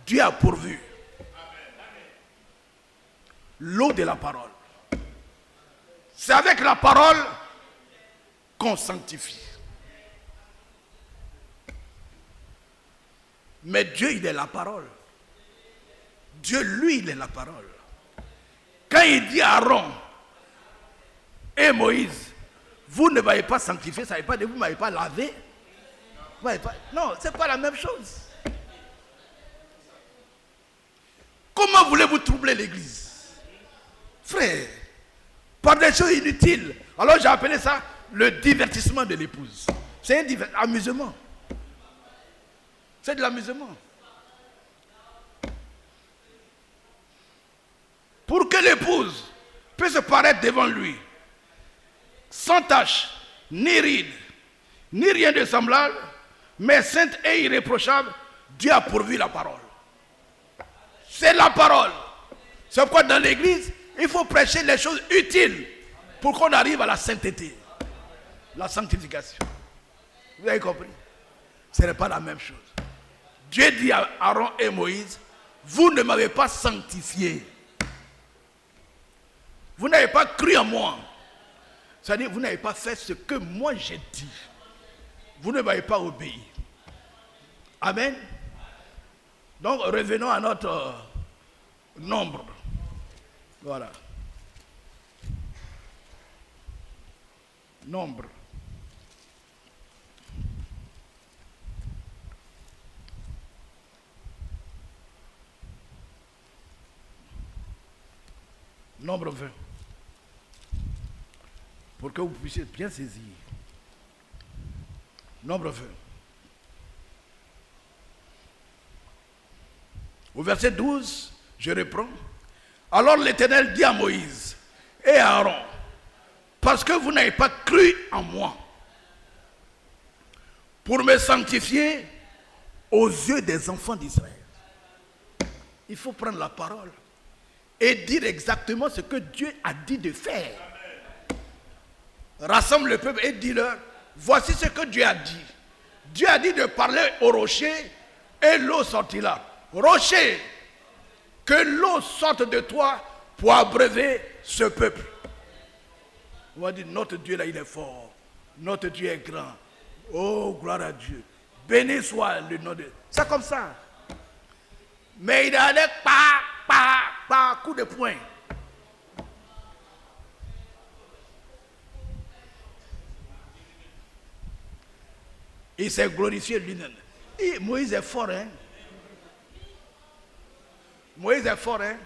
Dieu a pourvu l'eau de la parole. C'est avec la parole qu'on sanctifie. Mais Dieu, il est la parole. Dieu, lui, il est la parole. Quand il dit à Aaron et Moïse, vous ne m'avez pas sanctifié, ça ne veut pas dire vous ne m'avez pas lavé. Non, ce n'est pas la même chose. Comment voulez-vous troubler l'église? Frère, par des choses inutiles. Alors j'ai appelé ça le divertissement de l'épouse. C'est un amusement. C'est de l'amusement. Pour que l'épouse puisse paraître devant lui, sans tache, ni ride, ni rien de semblable, mais sainte et irréprochable, Dieu a pourvu la parole. C'est la parole. C'est pourquoi dans l'église, il faut prêcher les choses utiles pour qu'on arrive à la sainteté, la sanctification. Vous avez compris? Ce n'est pas la même chose. Dieu dit à Aaron et Moïse, vous ne m'avez pas sanctifié. Vous n'avez pas cru en moi. C'est-à-dire, vous n'avez pas fait ce que moi j'ai dit. Vous ne m'avez pas obéi. Amen. Donc, revenons à notre nombre. Voilà. Nombre. Nombre 20. Pour que vous puissiez bien saisir. Nombre 20. Au verset 12, je reprends. Alors l'Éternel dit à Moïse et à Aaron, parce que vous n'avez pas cru en moi, pour me sanctifier aux yeux des enfants d'Israël. Il faut prendre la parole et dire exactement ce que Dieu a dit de faire. Rassemble le peuple et dis-leur, voici ce que Dieu a dit. Dieu a dit de parler au rocher et l'eau sortira. Rocher, que l'eau sorte de toi pour abreuver ce peuple. On va dire, notre Dieu là, il est fort. Notre Dieu est grand. Oh, gloire à Dieu. Béni soit le nom de Dieu. C'est comme ça. Mais il allait pas, coup de poing. Il s'est glorifié lui-même. Moïse est fort, hein? Moïse est fort, hein?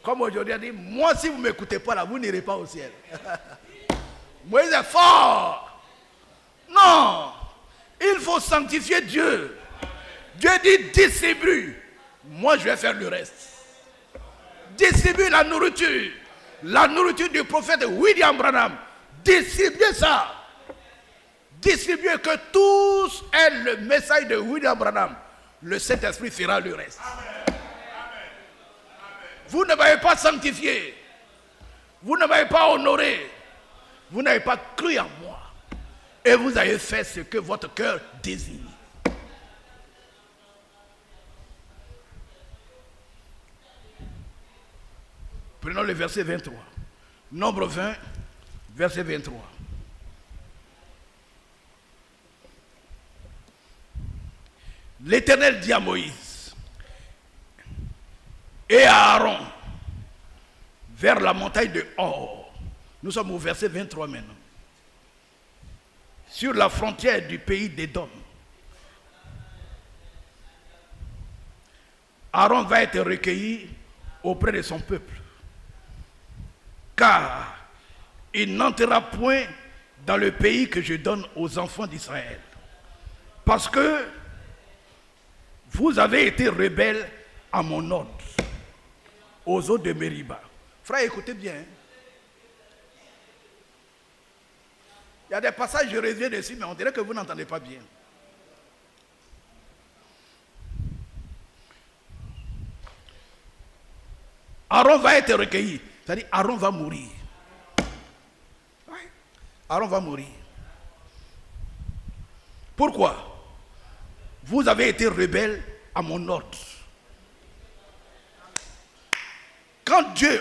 Comme aujourd'hui, il dit, moi, si vous ne m'écoutez pas là, vous n'irez pas au ciel. Moïse est fort. Non, il faut sanctifier Dieu. Dieu dit, distribue. Moi, je vais faire le reste. Distribue la nourriture. La nourriture du prophète William Branham. Distribuez ça. Distribuez que tous aient le message de William Branham. Le Saint-Esprit fera le reste. Vous ne m'avez pas sanctifié. Vous ne m'avez pas honoré. Vous n'avez pas cru en moi. Et vous avez fait ce que votre cœur désire. Prenons le verset 23. Nombre 20, verset 23. L'Éternel dit à Moïse et à Aaron vers la montagne de Hor. Nous sommes au verset 23 maintenant. Sur la frontière du pays d'Édom. Aaron va être recueilli auprès de son peuple. Car il n'entrera point dans le pays que je donne aux enfants d'Israël. Parce que vous avez été rebelles à mon ordre, aux eaux de Mériba. Frère, écoutez bien. Il y a des passages, je reviens dessus, mais on dirait que vous n'entendez pas bien. Aaron va être recueilli. C'est-à-dire, Aaron va mourir. Aaron va mourir. Pourquoi? Vous avez été rebelles à mon ordre. Quand Dieu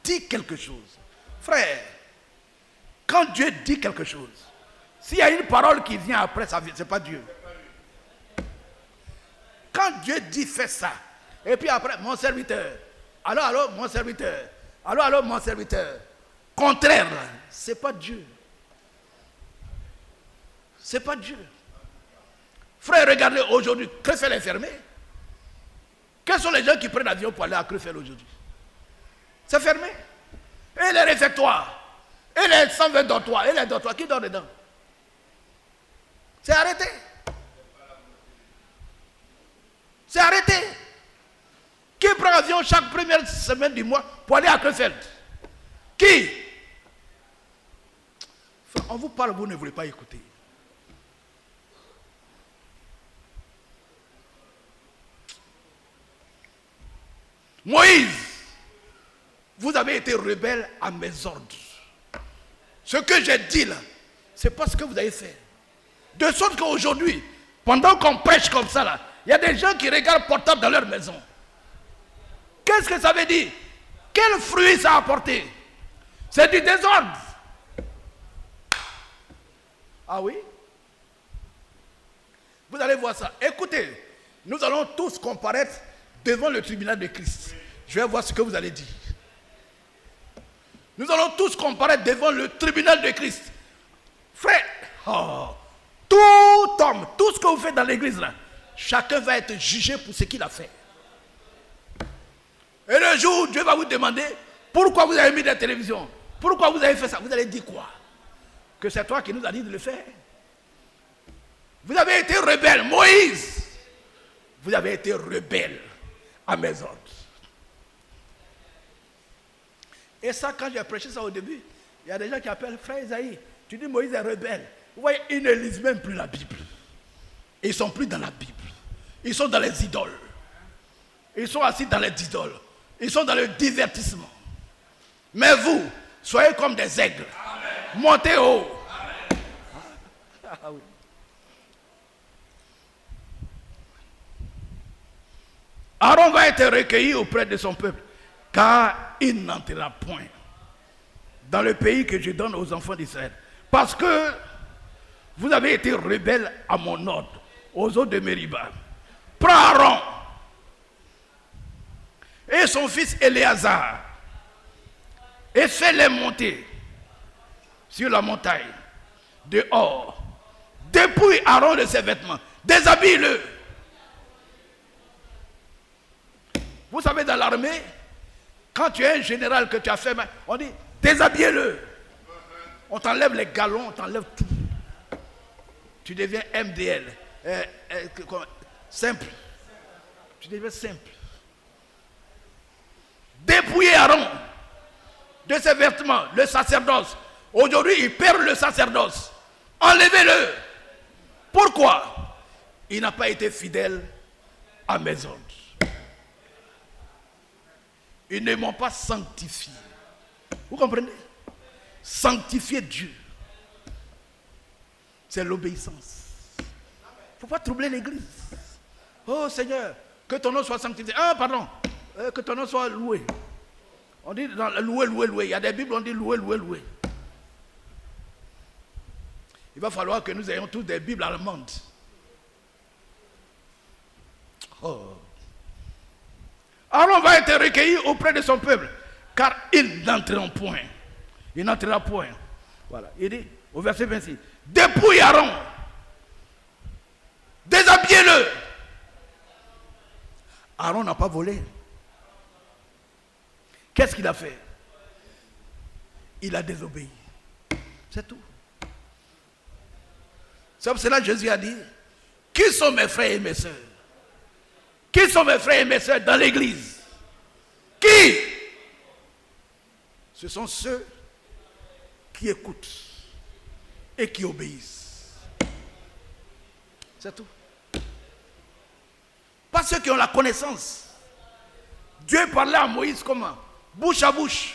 dit quelque chose, frère, quand Dieu dit quelque chose, s'il y a une parole qui vient après, ce n'est pas Dieu. Quand quand Dieu dit fais ça, et puis après, mon serviteur, allô, mon serviteur, allô, mon serviteur, contraire, là, c'est pas Dieu. C'est pas Dieu. Frère, regardez, aujourd'hui, Crefel est fermé. Quels sont les gens qui prennent l'avion pour aller à Crefel aujourd'hui? C'est fermé. Et les réfectoires, et les 120 dortoirs, et les dortoirs, qui dort dedans? C'est arrêté. C'est arrêté. Qui prend l'avion chaque première semaine du mois pour aller à Crefeld? Qui? Enfin, on vous parle, vous ne voulez pas écouter. Moïse, vous avez été rebelle à mes ordres. Ce que j'ai dit là, c'est pas ce que vous avez fait. De sorte qu'aujourd'hui, pendant qu'on prêche comme ça là, il y a des gens qui regardent portable dans leur maison. Qu'est-ce que ça veut dire? Quel fruit ça a apporté? C'est du désordre. Ah oui? Vous allez voir ça. Écoutez, nous allons tous comparaître devant le tribunal de Christ. Je vais voir ce que vous allez dire. Nous allons tous comparaître devant le tribunal de Christ. Frère, tout homme, tout ce que vous faites dans l'église là, chacun va être jugé pour ce qu'il a fait. Et le jour où Dieu va vous demander pourquoi vous avez mis la télévision, pourquoi vous avez fait ça, vous allez dire quoi? Que c'est toi qui nous as dit de le faire. Vous avez été rebelle, Moïse. Vous avez été rebelle à mes ordres. Et ça, quand j'ai prêché ça au début, il y a des gens qui appellent frère Isaïe. Tu dis Moïse est rebelle. Vous voyez, ils ne lisent même plus la Bible. Ils ne sont plus dans la Bible. Ils sont dans les idoles. Ils sont assis dans les idoles. Ils sont dans le divertissement. Mais vous, soyez comme des aigles. Amen. Montez haut. Amen. Ah, oui. Aaron va être recueilli auprès de son peuple, car il n'entrera point dans le pays que je donne aux enfants d'Israël. Parce que vous avez été rebelles à mon ordre, aux eaux de Mériba. Prends Aaron et son fils Éléazar et fais-les monter sur la montagne dehors. Dépouille Aaron de ses vêtements, déshabille-le. Vous savez, dans l'armée, quand tu es un général que tu as fait, on dit déshabillez-le. On t'enlève les galons, on t'enlève tout. Tu deviens MDL, simple. Tu deviens simple. Dépouillez Aaron de ses vêtements, le sacerdoce. Aujourd'hui, il perd le sacerdoce. Enlevez-le. Pourquoi? Il n'a pas été fidèle à mes ordres. Ils ne m'ont pas sanctifié. Vous comprenez? Sanctifier Dieu, c'est l'obéissance. Il ne faut pas troubler l'église. Oh Seigneur, que ton nom soit sanctifié. Ah, pardon, que ton nom soit loué. On dit dans louer, louer, louer. Il y a des Bibles, on dit louer, louer, louer. Il va falloir que nous ayons tous des Bibles allemandes. Oh. Aaron va être recueilli auprès de son peuple, car ils n'entreront point. Il n'entrera point. Voilà. Il dit au verset 26, dépouille Aaron, déshabillez-le. Aaron n'a pas volé. Qu'est-ce qu'il a fait? Il a désobéi. C'est tout. C'est pour cela que Jésus a dit, qui sont mes frères et mes sœurs? Qui sont mes frères et mes sœurs dans l'église? Qui? Ce sont ceux qui écoutent et qui obéissent. C'est tout. Pas ceux qui ont la connaissance. Dieu parlait à Moïse comment? Bouche à bouche.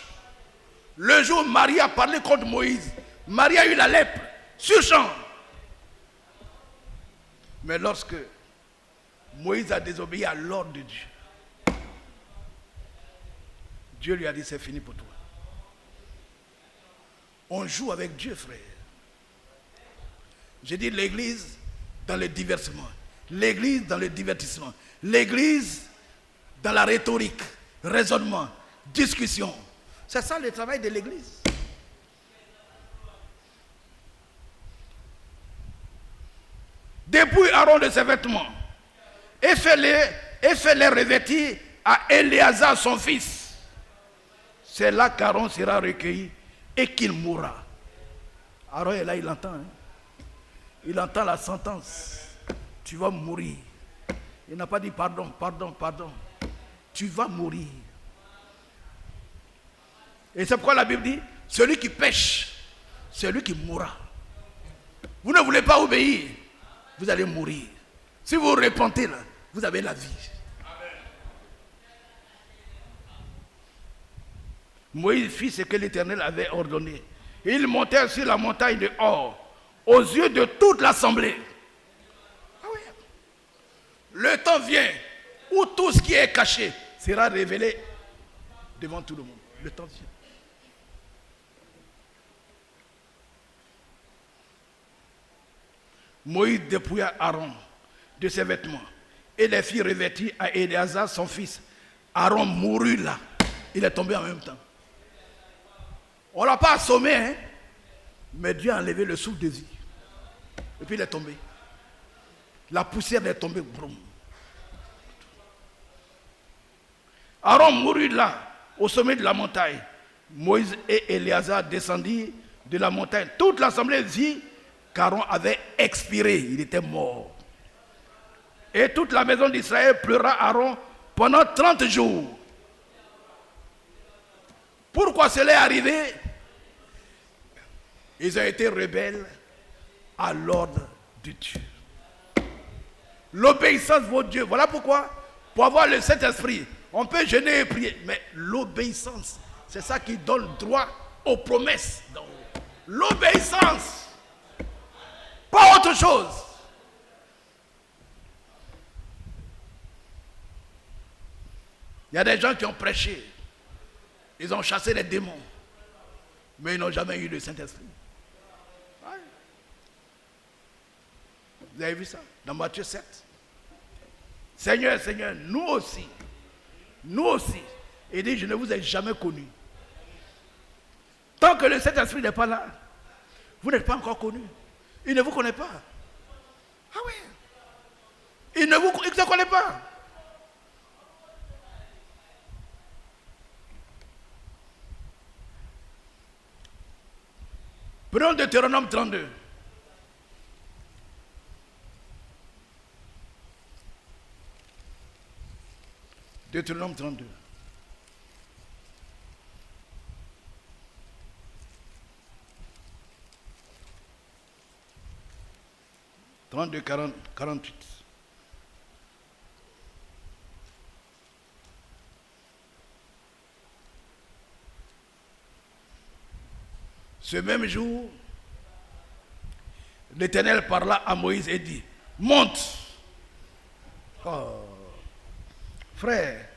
Le jour où Marie a parlé contre Moïse, Marie a eu la lèpre sur champ. Mais lorsque Moïse a désobéi à l'ordre de Dieu, Dieu lui a dit c'est fini pour toi. On joue avec Dieu, frère. J'ai dit l'église dans le divertissement. L'église dans le divertissement. L'église dans la rhétorique, raisonnement, discussion. C'est ça le travail de l'église. Dépouille Aaron de ses vêtements et fais-les revêtir à Éléazar son fils. C'est là qu'Aaron sera recueilli et qu'il mourra. Aaron est là, il entend. Il entend la sentence. Tu vas mourir. Il n'a pas dit pardon, pardon, pardon. Tu vas mourir. Et c'est pourquoi la Bible dit, celui qui pêche, c'est lui qui mourra. Vous ne voulez pas obéir, vous allez mourir. Si vous vous repentez là, vous avez la vie. Moïse fit ce que l'Éternel avait ordonné. Ils montèrent sur la montagne de Hor, aux yeux de toute l'assemblée. Ah oui. Le temps vient où tout ce qui est caché sera révélé devant tout le monde. Le temps vient. Moïse dépouilla Aaron de ses vêtements et les fit revêtir à Éléazar son fils. Aaron mourut là. Il est tombé en même temps. On ne l'a pas assommé, hein? Mais Dieu a enlevé le souffle de vie. Et puis il est tombé. La poussière est tombée. Brum. Aaron mourut là, au sommet de la montagne. Moïse et Éléazar descendirent de la montagne. Toute l'assemblée vit qu'Aaron avait expiré. Il était mort. Et toute la maison d'Israël pleura Aaron pendant 30 jours. Pourquoi cela est arrivé? Ils ont été rebelles à l'ordre de Dieu. L'obéissance vaut Dieu. Voilà pourquoi, pour avoir le Saint-Esprit, on peut jeûner et prier. Mais l'obéissance, c'est ça qui donne droit aux promesses. L'obéissance, pas autre chose. Il y a des gens qui ont prêché. Ils ont chassé les démons. Mais ils n'ont jamais eu le Saint-Esprit. Ouais. Vous avez vu ça dans Matthieu 7. Seigneur, Seigneur, nous aussi. Il dit, je ne vous ai jamais connu. Tant que le Saint-Esprit n'est pas là, vous n'êtes pas encore connu. Il ne vous connaît pas. Ah oui. Il ne te connaît pas. Prenons Deutéronome 32. Deutéronome 32. « 32, 48. Ce même jour, l'Éternel parla à Moïse et dit, monte. Oh, frère,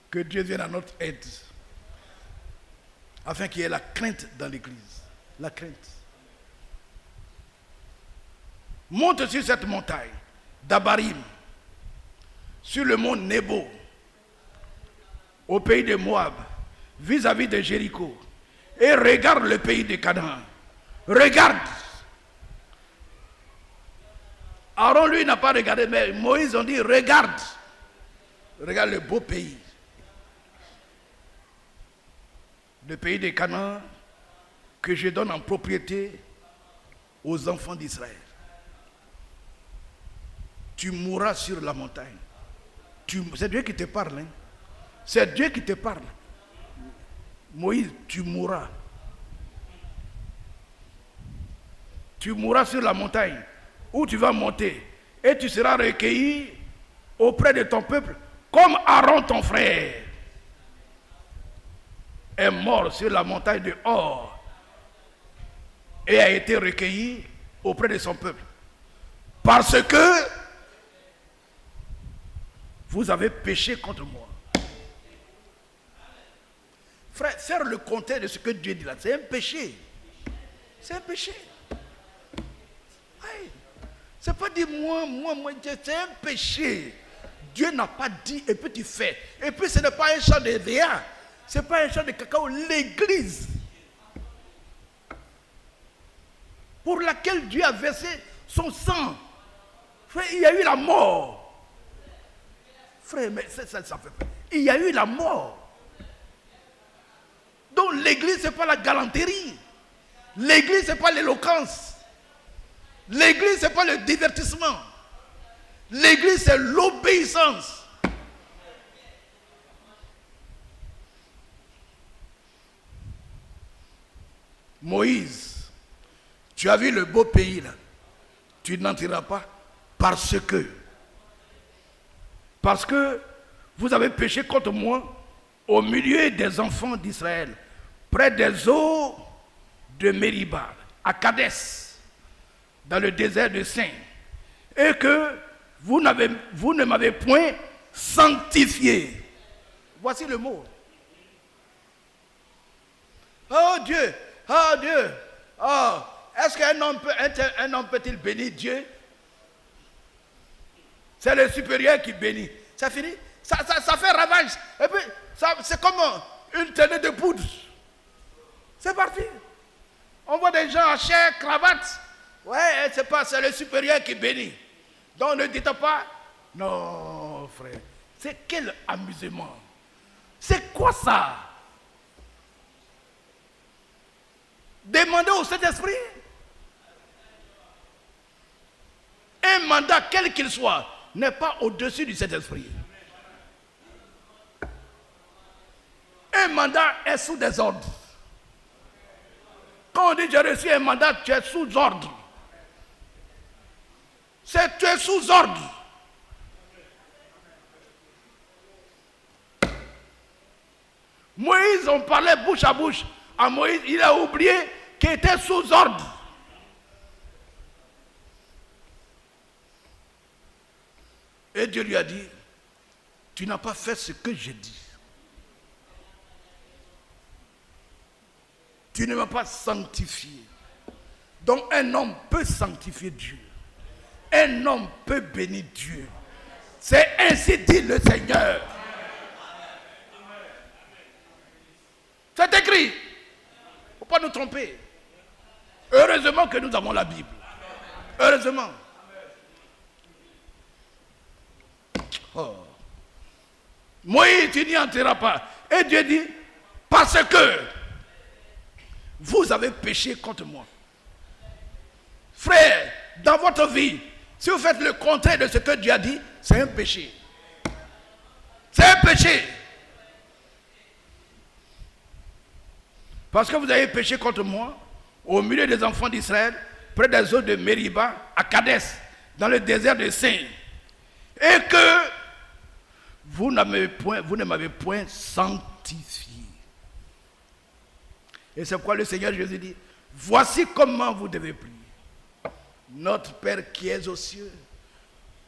que Dieu vienne à notre aide, afin qu'il y ait la crainte dans l'église. La crainte. Monte sur cette montagne d'Abarim, sur le mont Nebo, au pays de Moab, vis-à-vis de Jéricho, et regarde le pays de Canaan. Regarde. Aaron, lui, n'a pas regardé, mais Moïse, on dit, regarde. Regarde le beau pays. Le pays de Canaan que je donne en propriété aux enfants d'Israël. Tu mourras sur la montagne. C'est Dieu qui te parle. Hein? C'est Dieu qui te parle. Moïse, tu mourras. Tu mourras sur la montagne où tu vas monter et tu seras recueilli auprès de ton peuple comme Aaron ton frère est mort sur la montagne de Hor et a été recueilli auprès de son peuple. Parce que vous avez péché contre moi. Frère, faire le contraire de ce que Dieu dit là, c'est un péché. C'est un péché. C'est pas dire moi, c'est un péché. Dieu n'a pas dit et puis tu fais. Et puis ce n'est pas un champ de rien. Ce n'est pas un champ de cacao. L'église pour laquelle Dieu a versé son sang. Frère, il y a eu la mort. Frère, mais ça fait peur. Il y a eu la mort. Donc l'église, ce n'est pas la galanterie. L'église, ce n'est pas l'éloquence. L'église, ce n'est pas le divertissement. L'église, c'est l'obéissance. Moïse, tu as vu le beau pays là. Tu n'entreras pas parce que vous avez péché contre moi au milieu des enfants d'Israël, près des eaux de Mériba, à Kadès, dans le désert de Sin, et que vous ne m'avez point sanctifié. Voici le mot. Oh Dieu, oh Dieu, oh, est-ce qu'un homme peut-il bénir Dieu? C'est le supérieur qui bénit. Ça finit, ça fait ravage. Et puis, c'est comme une tenue de poudre. C'est parti. On voit des gens en chair, cravate. Ouais, c'est le supérieur qui bénit. Donc ne dites pas, non frère, c'est quel amusement. C'est quoi ça? Demandez au Saint-Esprit. Un mandat, quel qu'il soit, n'est pas au-dessus du Saint-Esprit. Un mandat est sous des ordres. Quand on dit j'ai reçu un mandat, tu es sous ordre. Tu es sous ordre. Moïse, on parlait bouche à bouche. À Moïse, il a oublié qu'il était sous ordre. Et Dieu lui a dit, tu n'as pas fait ce que j'ai dit. Tu ne m'as pas sanctifié. Donc un homme peut sanctifier Dieu. Un homme peut bénir Dieu. C'est ainsi dit le Seigneur. C'est écrit. Il ne faut pas nous tromper. Heureusement que nous avons la Bible. Heureusement. Oh. Moïse, tu n'y entreras pas. Et Dieu dit, parce que vous avez péché contre moi. Frère, dans votre vie, si vous faites le contraire de ce que Dieu a dit, c'est un péché. C'est un péché. Parce que vous avez péché contre moi, au milieu des enfants d'Israël, près des eaux de Mériba, à Kadès, dans le désert de Sin. Et que vous ne m'avez point sanctifié. Et c'est pourquoi le Seigneur Jésus dit, voici comment vous devez prier. Notre Père qui es aux cieux,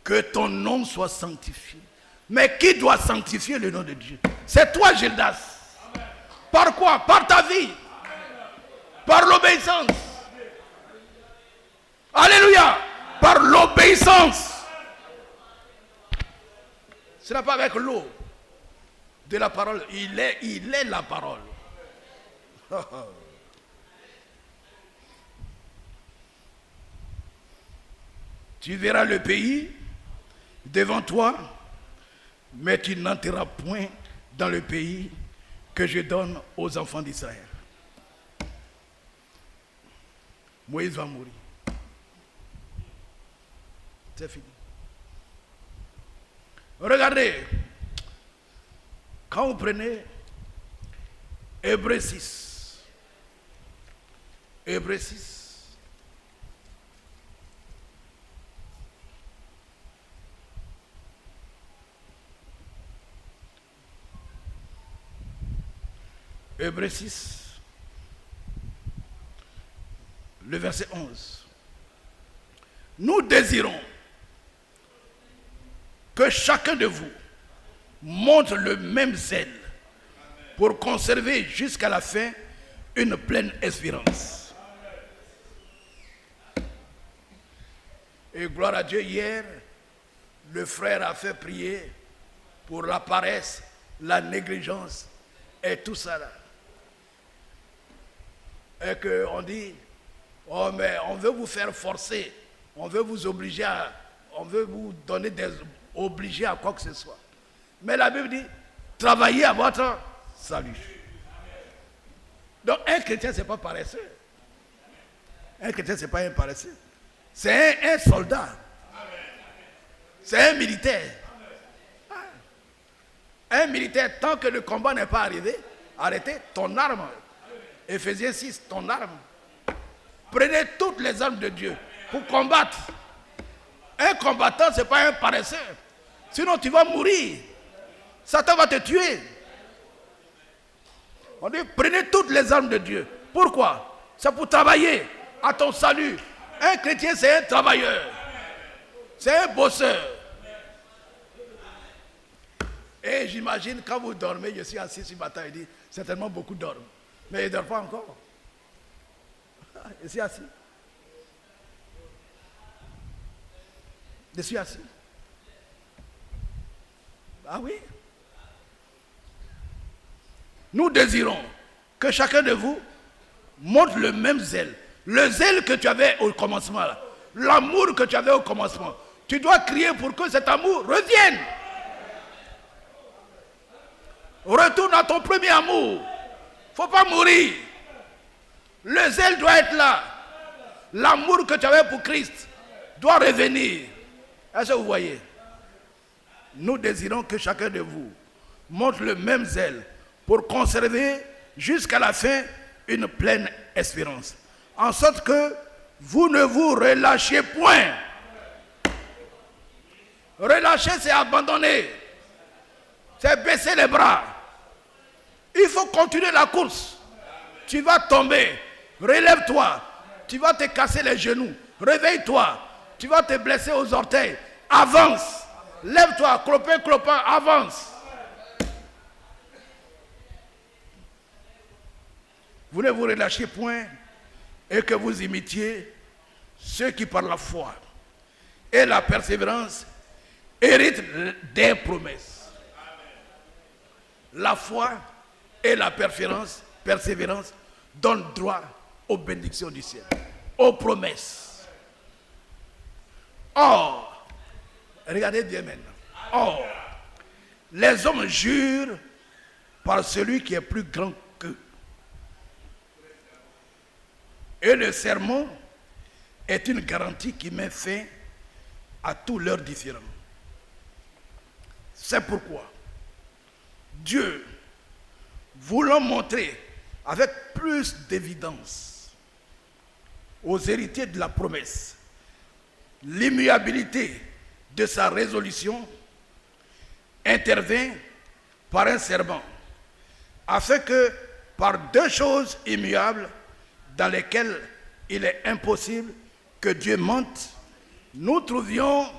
que ton nom soit sanctifié. Mais qui doit sanctifier le nom de Dieu? C'est toi, Gildas. Par quoi? Par ta vie. Par l'obéissance. Alléluia. Par l'obéissance. Ce n'est pas avec l'eau de la parole. Il est la parole. Tu verras le pays devant toi, mais tu n'entreras point dans le pays que je donne aux enfants d'Israël. Moïse va mourir. C'est fini. Regardez, quand vous prenez Hébreux 6, Hébreux 6, Hébreux 6, le verset 11. Nous désirons que chacun de vous montre le même zèle pour conserver jusqu'à la fin une pleine espérance. Et gloire à Dieu, hier, le frère a fait prier pour la paresse, la négligence et tout ça là. Et qu'on dit, oh mais on veut vous faire forcer, on veut vous obliger à, on veut vous donner des obligés à quoi que ce soit. Mais la Bible dit, travaillez à votre salut. Donc un chrétien, ce n'est pas paresseux. Un chrétien, ce n'est pas un paresseux. C'est un soldat. C'est un militaire. Un militaire, tant que le combat n'est pas arrivé, arrêtez ton arme. Éphésiens 6, ton arme. Prenez toutes les armes de Dieu pour combattre. Un combattant, ce n'est pas un paresseux. Sinon, tu vas mourir. Satan va te tuer. On dit, prenez toutes les armes de Dieu. Pourquoi? C'est pour travailler à ton salut. Un chrétien, c'est un travailleur. C'est un bosseur. Et j'imagine, quand vous dormez, je suis assis ce matin, il dit, certainement beaucoup dorment. Mais ils ne dorment pas encore. Je suis assis. Je suis assis. Ah oui. Nous désirons que chacun de vous montre le même zèle. Le zèle que tu avais au commencement, l'amour que tu avais au commencement. Tu dois crier pour que cet amour revienne. Retourne à ton premier amour. Il ne faut pas mourir. Le zèle doit être là. L'amour que tu avais pour Christ doit revenir. Est-ce que vous voyez? Nous désirons que chacun de vous montre le même zèle pour conserver jusqu'à la fin une pleine espérance. En sorte que vous ne vous relâchez point. Relâcher, c'est abandonner. C'est baisser les bras. Il faut continuer la course. Tu vas tomber. Relève-toi. Tu vas te casser les genoux. Réveille-toi. Tu vas te blesser aux orteils. Avance. Lève-toi. Clopin, clopin, avance. Vous ne vous relâchez point et que vous imitiez ceux qui par la foi et la persévérance héritent des promesses. La foi et la persévérance donnent droit aux bénédictions du ciel, aux promesses. Or, regardez bien maintenant. Or, les hommes jurent par celui qui est plus grand qu'eux. Et le serment est une garantie qui met fin à tous leurs différends. C'est pourquoi Dieu, voulant montrer avec plus d'évidence aux héritiers de la promesse l'immuabilité de sa résolution, intervint par un serment, afin que par deux choses immuables dans lesquelles il est impossible que Dieu mente, nous trouvions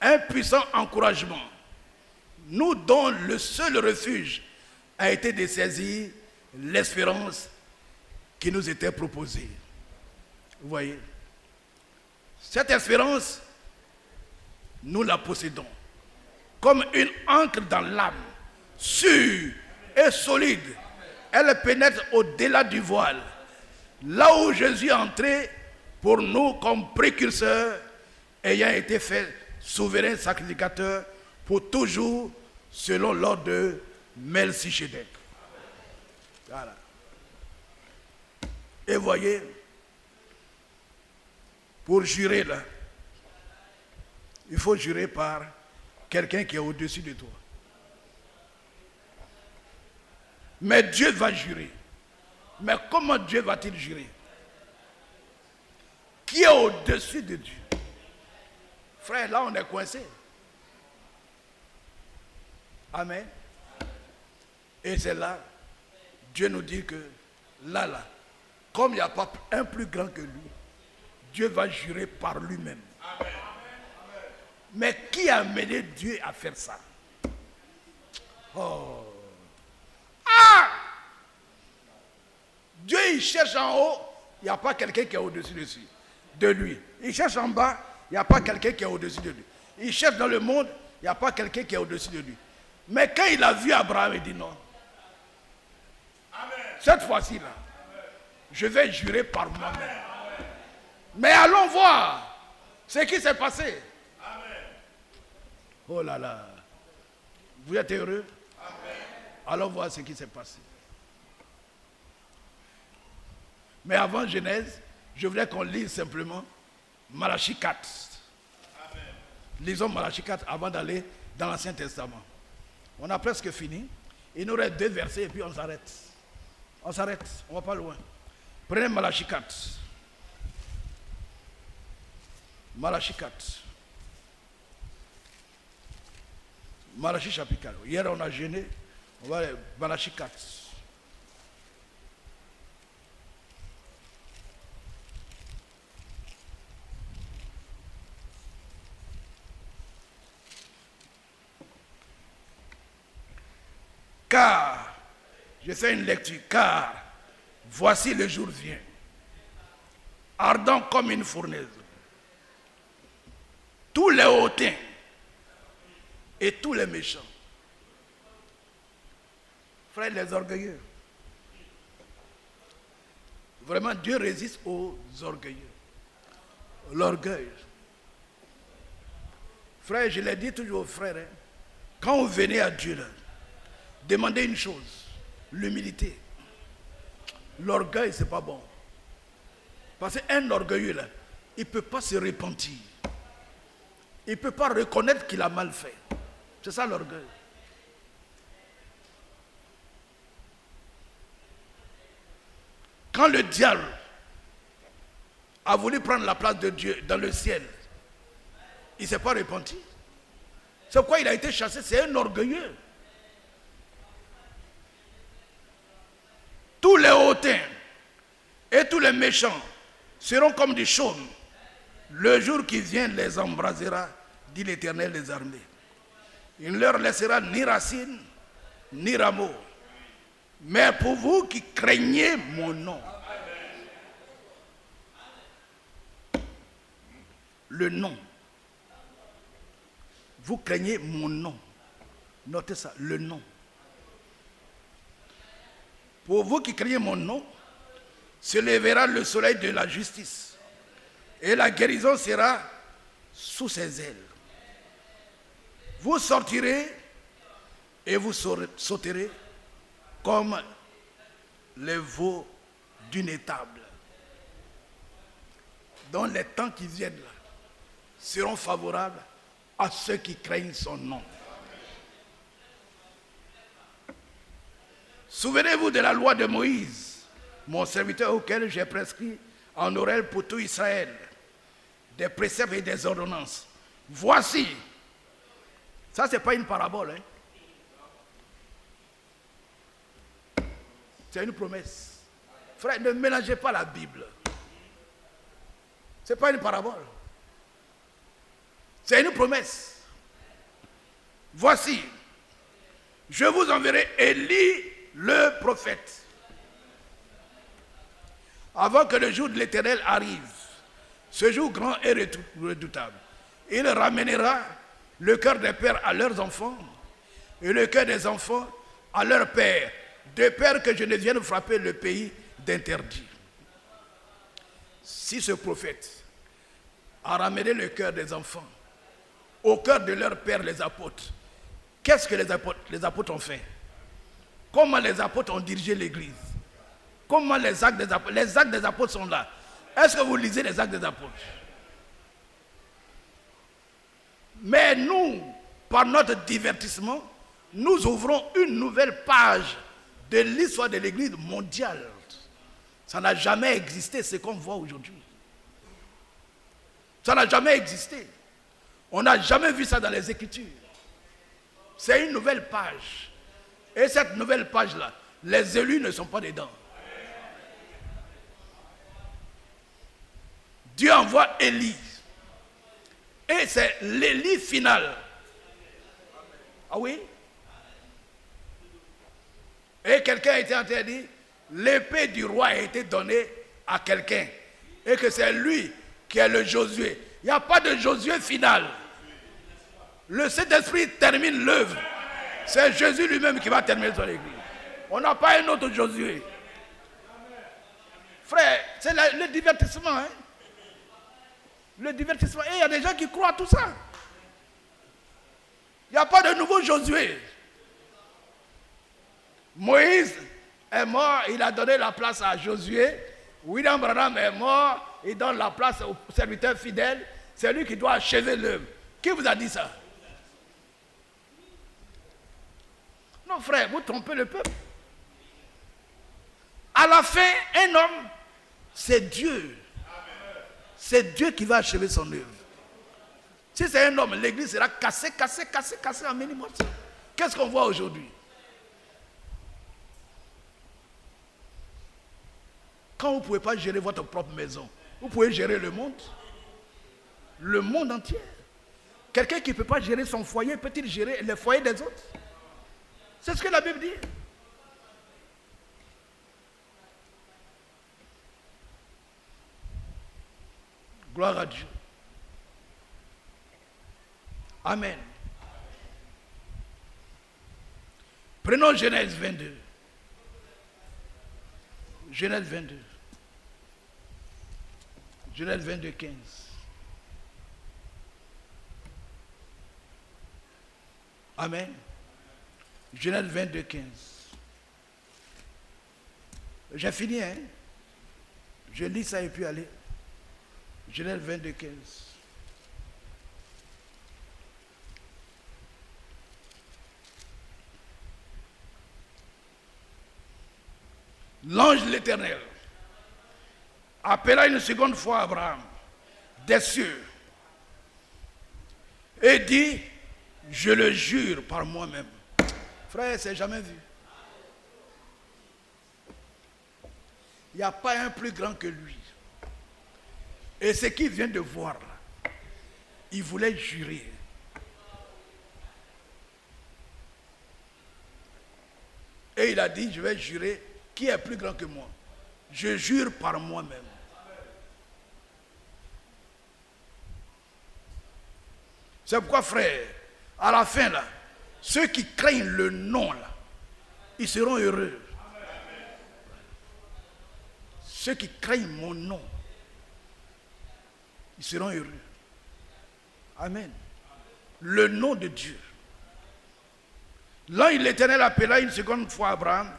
un puissant encouragement, nous dont le seul refuge a été de saisir l'espérance qui nous était proposée. Vous voyez, cette espérance, nous la possédons comme une ancre dans l'âme, sûre et solide. Elle pénètre au-delà du voile, là où Jésus est entré pour nous comme précurseur, ayant été fait souverain sacrificateur pour toujours, selon l'ordre de Melchisédek. Voilà. Et voyez, pour jurer là, il faut jurer par quelqu'un qui est au-dessus de toi. Mais Dieu va jurer. Mais comment Dieu va-t-il jurer? Qui est au-dessus de Dieu? Frère, là on est coincé. Amen. Et c'est là, Dieu nous dit que là, comme il n'y a pas un plus grand que lui, Dieu va jurer par lui-même. Amen. Mais qui a mené Dieu à faire ça? Oh. Ah! Dieu, il cherche en haut, il n'y a pas quelqu'un qui est au-dessus de lui. Il cherche en bas, il n'y a pas quelqu'un qui est au-dessus de lui. Il cherche dans le monde, il n'y a pas quelqu'un qui est au-dessus de lui. Mais quand il a vu Abraham, il dit non. Amen. Cette fois-ci là, je vais jurer par moi-même. Mais allons voir ce qui s'est passé. Amen. Oh là là. Vous êtes heureux? Amen. Allons voir ce qui s'est passé. Mais avant Genèse, je voulais qu'on lise simplement Malachie 4. Amen. Lisons Malachie 4 avant d'aller dans l'Ancien Testament. On a presque fini. Il nous reste 2 versets et puis on s'arrête. On s'arrête, on ne va pas loin. Prenez Malachie 4. Malachie 4. Malachie chapitre 4. Hier on a jeûné. On va aller Malachie 4. Car, je fais une lecture, car voici le jour vient, ardent comme une fournaise. Tous les hautains et tous les méchants, frères les orgueilleux, vraiment Dieu résiste aux orgueilleux. L'orgueil. Frère, je l'ai dit toujours aux frères, hein, quand vous venez à Dieu, là, demandez une chose, l'humilité. L'orgueil, c'est pas bon. Parce qu'un orgueilleux, là, il ne peut pas se repentir. Il ne peut pas reconnaître qu'il a mal fait. C'est ça l'orgueil. Quand le diable a voulu prendre la place de Dieu dans le ciel, il ne s'est pas repenti. C'est pourquoi il a été chassé, c'est un orgueilleux. Tous les hautains et tous les méchants seront comme du chaume. Le jour qui vient les embrasera, dit l'Éternel des armées. Il ne leur laissera ni racine, ni rameau. Mais pour vous qui craignez mon nom, le nom, vous craignez mon nom. Notez ça, le nom. Pour vous qui craignez mon nom, se lèvera le soleil de la justice, et la guérison sera sous ses ailes. Vous sortirez et vous sauterez comme les veaux d'une étable. Dont les temps qui viennent là seront favorables à ceux qui craignent son nom. Souvenez-vous de la loi de Moïse, mon serviteur auquel j'ai prescrit en oreille pour tout Israël, des préceptes et des ordonnances. Voici, ça c'est pas une parabole, hein? C'est une promesse. Frère, ne mélangez pas la Bible. Ce n'est pas une parabole. C'est une promesse. Voici, je vous enverrai Élie le prophète, avant que le jour de l'Éternel arrive, ce jour grand et redoutable. Il ramènera le cœur des pères à leurs enfants et le cœur des enfants à leurs pères, de peur que je ne vienne frapper le pays d'interdit. Si ce prophète a ramené le cœur des enfants au cœur de leurs pères, les apôtres, qu'est-ce que les apôtres ont fait? Comment les apôtres ont dirigé l'église? Comment les actes des apôtres sont là? Est-ce que vous lisez les actes des apôtres? Mais nous, par notre divertissement, nous ouvrons une nouvelle page de l'histoire de l'église mondiale. Ça n'a jamais existé, ce qu'on voit aujourd'hui. Ça n'a jamais existé. On n'a jamais vu ça dans les Écritures. C'est une nouvelle page. Et cette nouvelle page-là, les élus ne sont pas dedans. Dieu envoie Élie. Et c'est l'Élie final. Ah oui? Et quelqu'un a été interdit. L'épée du roi a été donnée à quelqu'un. Et que c'est lui qui est le Josué. Il n'y a pas de Josué final. Le Saint-Esprit termine l'œuvre. C'est Jésus lui-même qui va terminer son église. On n'a pas un autre Josué. Frère, c'est le divertissement. Hein? Le divertissement. Et il y a des gens qui croient à tout ça. Il n'y a pas de nouveau Josué. Moïse est mort, il a donné la place à Josué. William Branham est mort, il donne la place au serviteur fidèle. C'est lui qui doit achever l'œuvre. Qui vous a dit ça? Non, frère, vous trompez le peuple. À la fin, un homme, c'est Dieu. C'est Dieu qui va achever son œuvre. Si c'est un homme, l'église sera cassée en mille morceaux. Qu'est-ce qu'on voit aujourd'hui? Quand vous ne pouvez pas gérer votre propre maison, vous pouvez gérer le monde. Le monde entier. Quelqu'un qui ne peut pas gérer son foyer, peut-il gérer le foyer des autres? C'est ce que la Bible dit. Gloire à Dieu. Amen. Prenons Genèse 22. Genèse 22. Genèse 22, 15. Amen. Genèse 22, 15. J'ai fini, hein? Je lis ça et puis allez. Genèse 22, 15. L'ange de l'Éternel appela une seconde fois Abraham des cieux et dit, je le jure par moi-même. Frère, c'est jamais vu. Il n'y a pas un plus grand que lui. Et ce qu'il vient de voir, il voulait jurer. Et il a dit, je vais jurer, qui est plus grand que moi? Je jure par moi-même. C'est pourquoi, frère, à la fin, là, ceux qui craignent le nom, là, ils seront heureux. Ceux qui craignent mon nom, ils seront heureux. Amen. Le nom de Dieu. L'ange de l'Éternel appela une seconde fois Abraham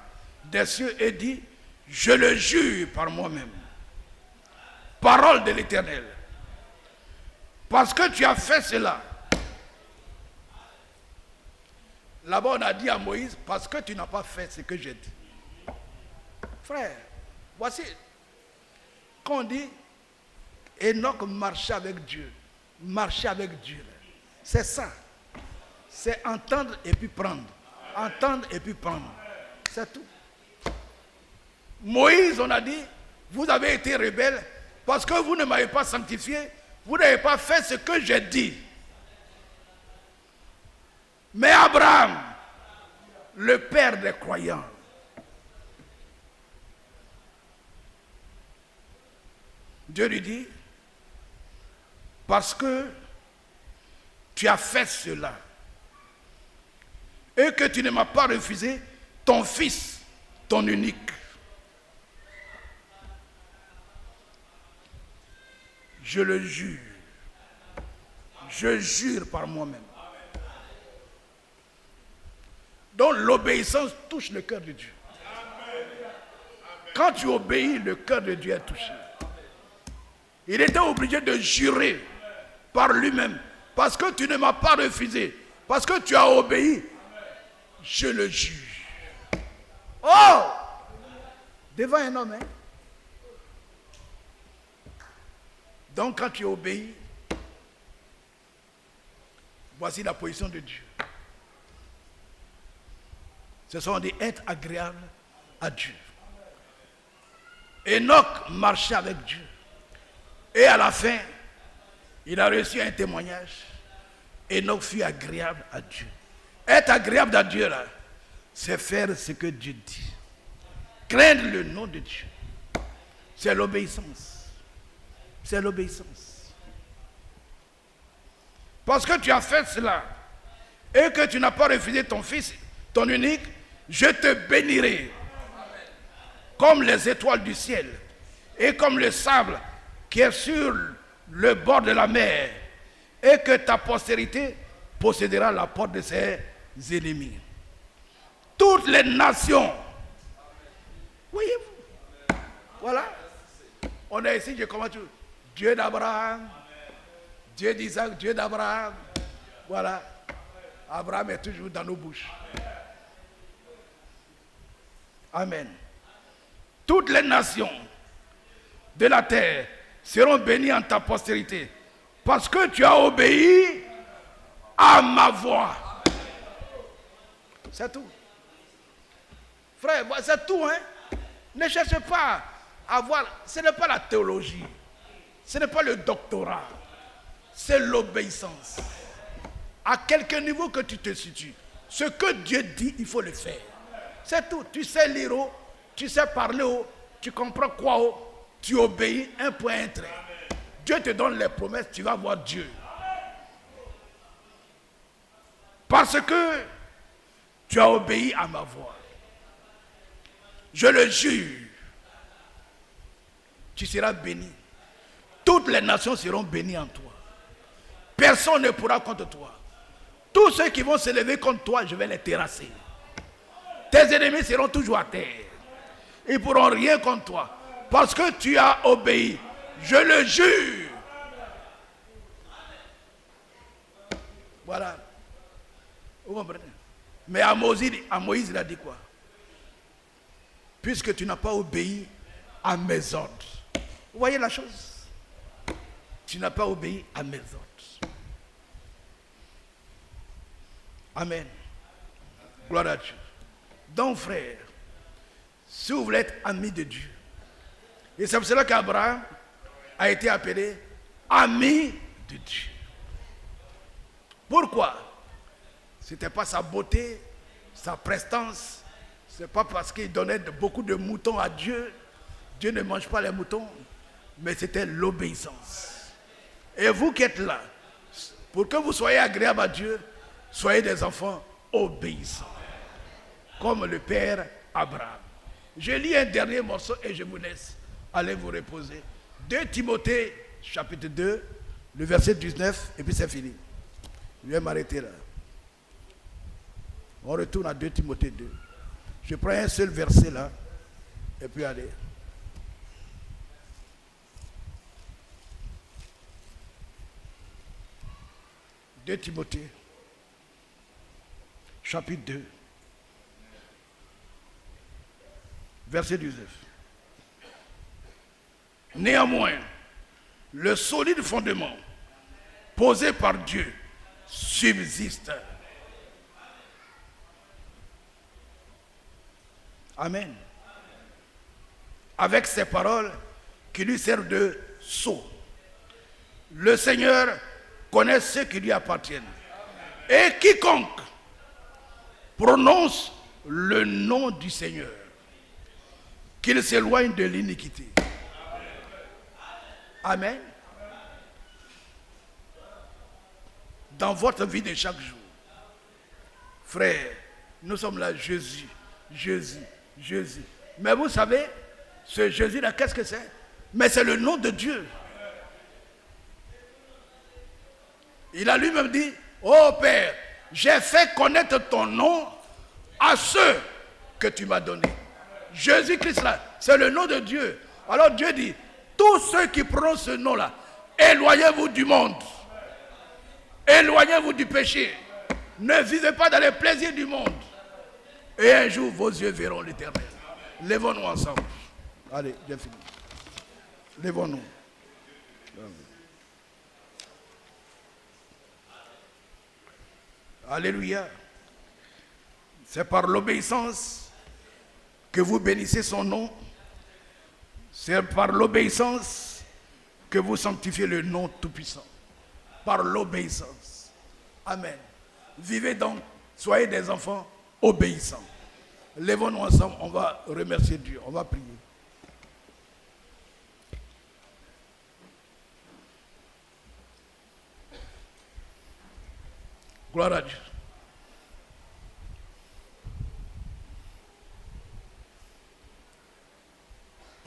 des cieux et dit, je le jure par moi-même. Parole de l'Éternel. Parce que tu as fait cela. Là-bas, on a dit à Moïse, parce que tu n'as pas fait ce que j'ai dit. Frère, voici, quand on dit, Enoch marchait avec Dieu. Marcher avec Dieu. C'est ça. C'est entendre et puis prendre. Entendre et puis prendre. C'est tout. Moïse, on a dit, vous avez été rebelle parce que vous ne m'avez pas sanctifié, vous n'avez pas fait ce que j'ai dit. Mais Abraham, le père des croyants, Dieu lui dit, parce que tu as fait cela et que tu ne m'as pas refusé ton fils, ton unique. Je le jure. Je jure par moi-même. Donc l'obéissance touche le cœur de Dieu. Quand tu obéis, le cœur de Dieu est touché. Il était obligé de jurer par lui-même. Parce que tu ne m'as pas refusé. Parce que tu as obéi. Je le juge. Oh! Devant un homme, hein? Donc quand tu obéis, voici la position de Dieu. Ce sont des êtres agréables à Dieu. Enoch marchait avec Dieu. Et à la fin, il a reçu un témoignage. Enoch fut agréable à Dieu. Être agréable à Dieu, là, c'est faire ce que Dieu dit. Craindre le nom de Dieu. C'est l'obéissance. C'est l'obéissance. parce que tu as fait cela et que tu n'as pas refusé ton fils, ton unique, je te bénirai comme les étoiles du ciel et comme le sable qui est sur le bord de la mer, et que ta postérité possédera la porte de ses ennemis. Toutes les nations, voyez-vous, voilà, on est ici, je commence, Dieu d'Abraham, Dieu d'Isaac, Dieu d'Abraham, voilà, Abraham est toujours dans nos bouches. Amen. Toutes les nations de la terre seront bénies en ta postérité, parce que tu as obéi à ma voix. C'est tout. Frère, c'est tout, hein. Ne cherchez pas à voir, ce n'est pas la théologie, ce n'est pas le doctorat, c'est l'obéissance. À quelque niveau que tu te situes, ce que Dieu dit, il faut le faire. C'est tout. Tu sais lire, tu sais parler, tu comprends quoi, tu obéis, un point, un trait. Dieu te donne les promesses, tu vas voir Dieu. Parce que tu as obéi à ma voix. Je le jure, tu seras béni. Toutes les nations seront bénies en toi. Personne ne pourra contre toi. Tous ceux qui vont se lever contre toi, je vais les terrasser. Tes ennemis seront toujours à terre. Ils ne pourront rien contre toi. Parce que tu as obéi. Je le jure. Voilà. Vous comprenez? Mais à Moïse, il a dit quoi? Puisque tu n'as pas obéi à mes ordres. Vous voyez la chose? Tu n'as pas obéi à mes ordres. Amen. Gloire à Dieu. Donc, frère, si vous voulez être ami de Dieu, et c'est pour cela qu'Abraham a été appelé ami de Dieu. Pourquoi? Ce n'était pas sa beauté, sa prestance, ce n'est pas parce qu'il donnait beaucoup de moutons à Dieu. Dieu ne mange pas les moutons, mais c'était l'obéissance. Et vous qui êtes là, pour que vous soyez agréable à Dieu, soyez des enfants obéissants, comme le Père Abraham. Je lis un dernier morceau et je vous laisse aller vous reposer. 2 Timothée, chapitre 2, le verset 19, et puis c'est fini. Je vais m'arrêter là. On retourne à 2 Timothée 2. Je prends un seul verset là, et puis allez. « 2 Timothée, chapitre 2, verset 19. Néanmoins, le solide fondement posé par Dieu subsiste. » Amen. Avec ces paroles qui lui servent de sceau. Le Seigneur connaît ceux qui lui appartiennent. Et quiconque prononce le nom du Seigneur, qu'il s'éloigne de l'iniquité. Amen. Dans votre vie de chaque jour, frère, nous sommes là, Jésus, Jésus, Jésus. Mais vous savez, ce Jésus-là, qu'est-ce que c'est? Mais c'est le nom de Dieu. Il a lui-même dit, oh Père, j'ai fait connaître ton nom à ceux que tu m'as donnés. Jésus-Christ là, c'est le nom de Dieu. Alors Dieu dit, tous ceux qui prononcent ce nom-là, éloignez-vous du monde. Éloignez-vous du péché. Ne vivez pas dans les plaisirs du monde. Et un jour, vos yeux verront l'Éternel. Lèvons-nous ensemble. Allez, j'ai fini. Lèvons-nous. Alléluia. C'est par l'obéissance que vous bénissez son nom. C'est par l'obéissance que vous sanctifiez le nom Tout-Puissant. Par l'obéissance. Amen. Vivez donc, soyez des enfants obéissants. Lèvons-nous ensemble, on va remercier Dieu, on va prier. Gloire à Dieu.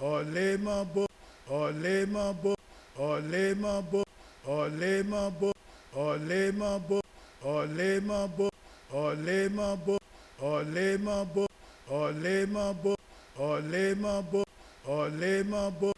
Olemabo, olemabo, olemabo, olemabo, olemabo, olemabo, olemabo, olemabo, olemabo, olemabo, olemabo,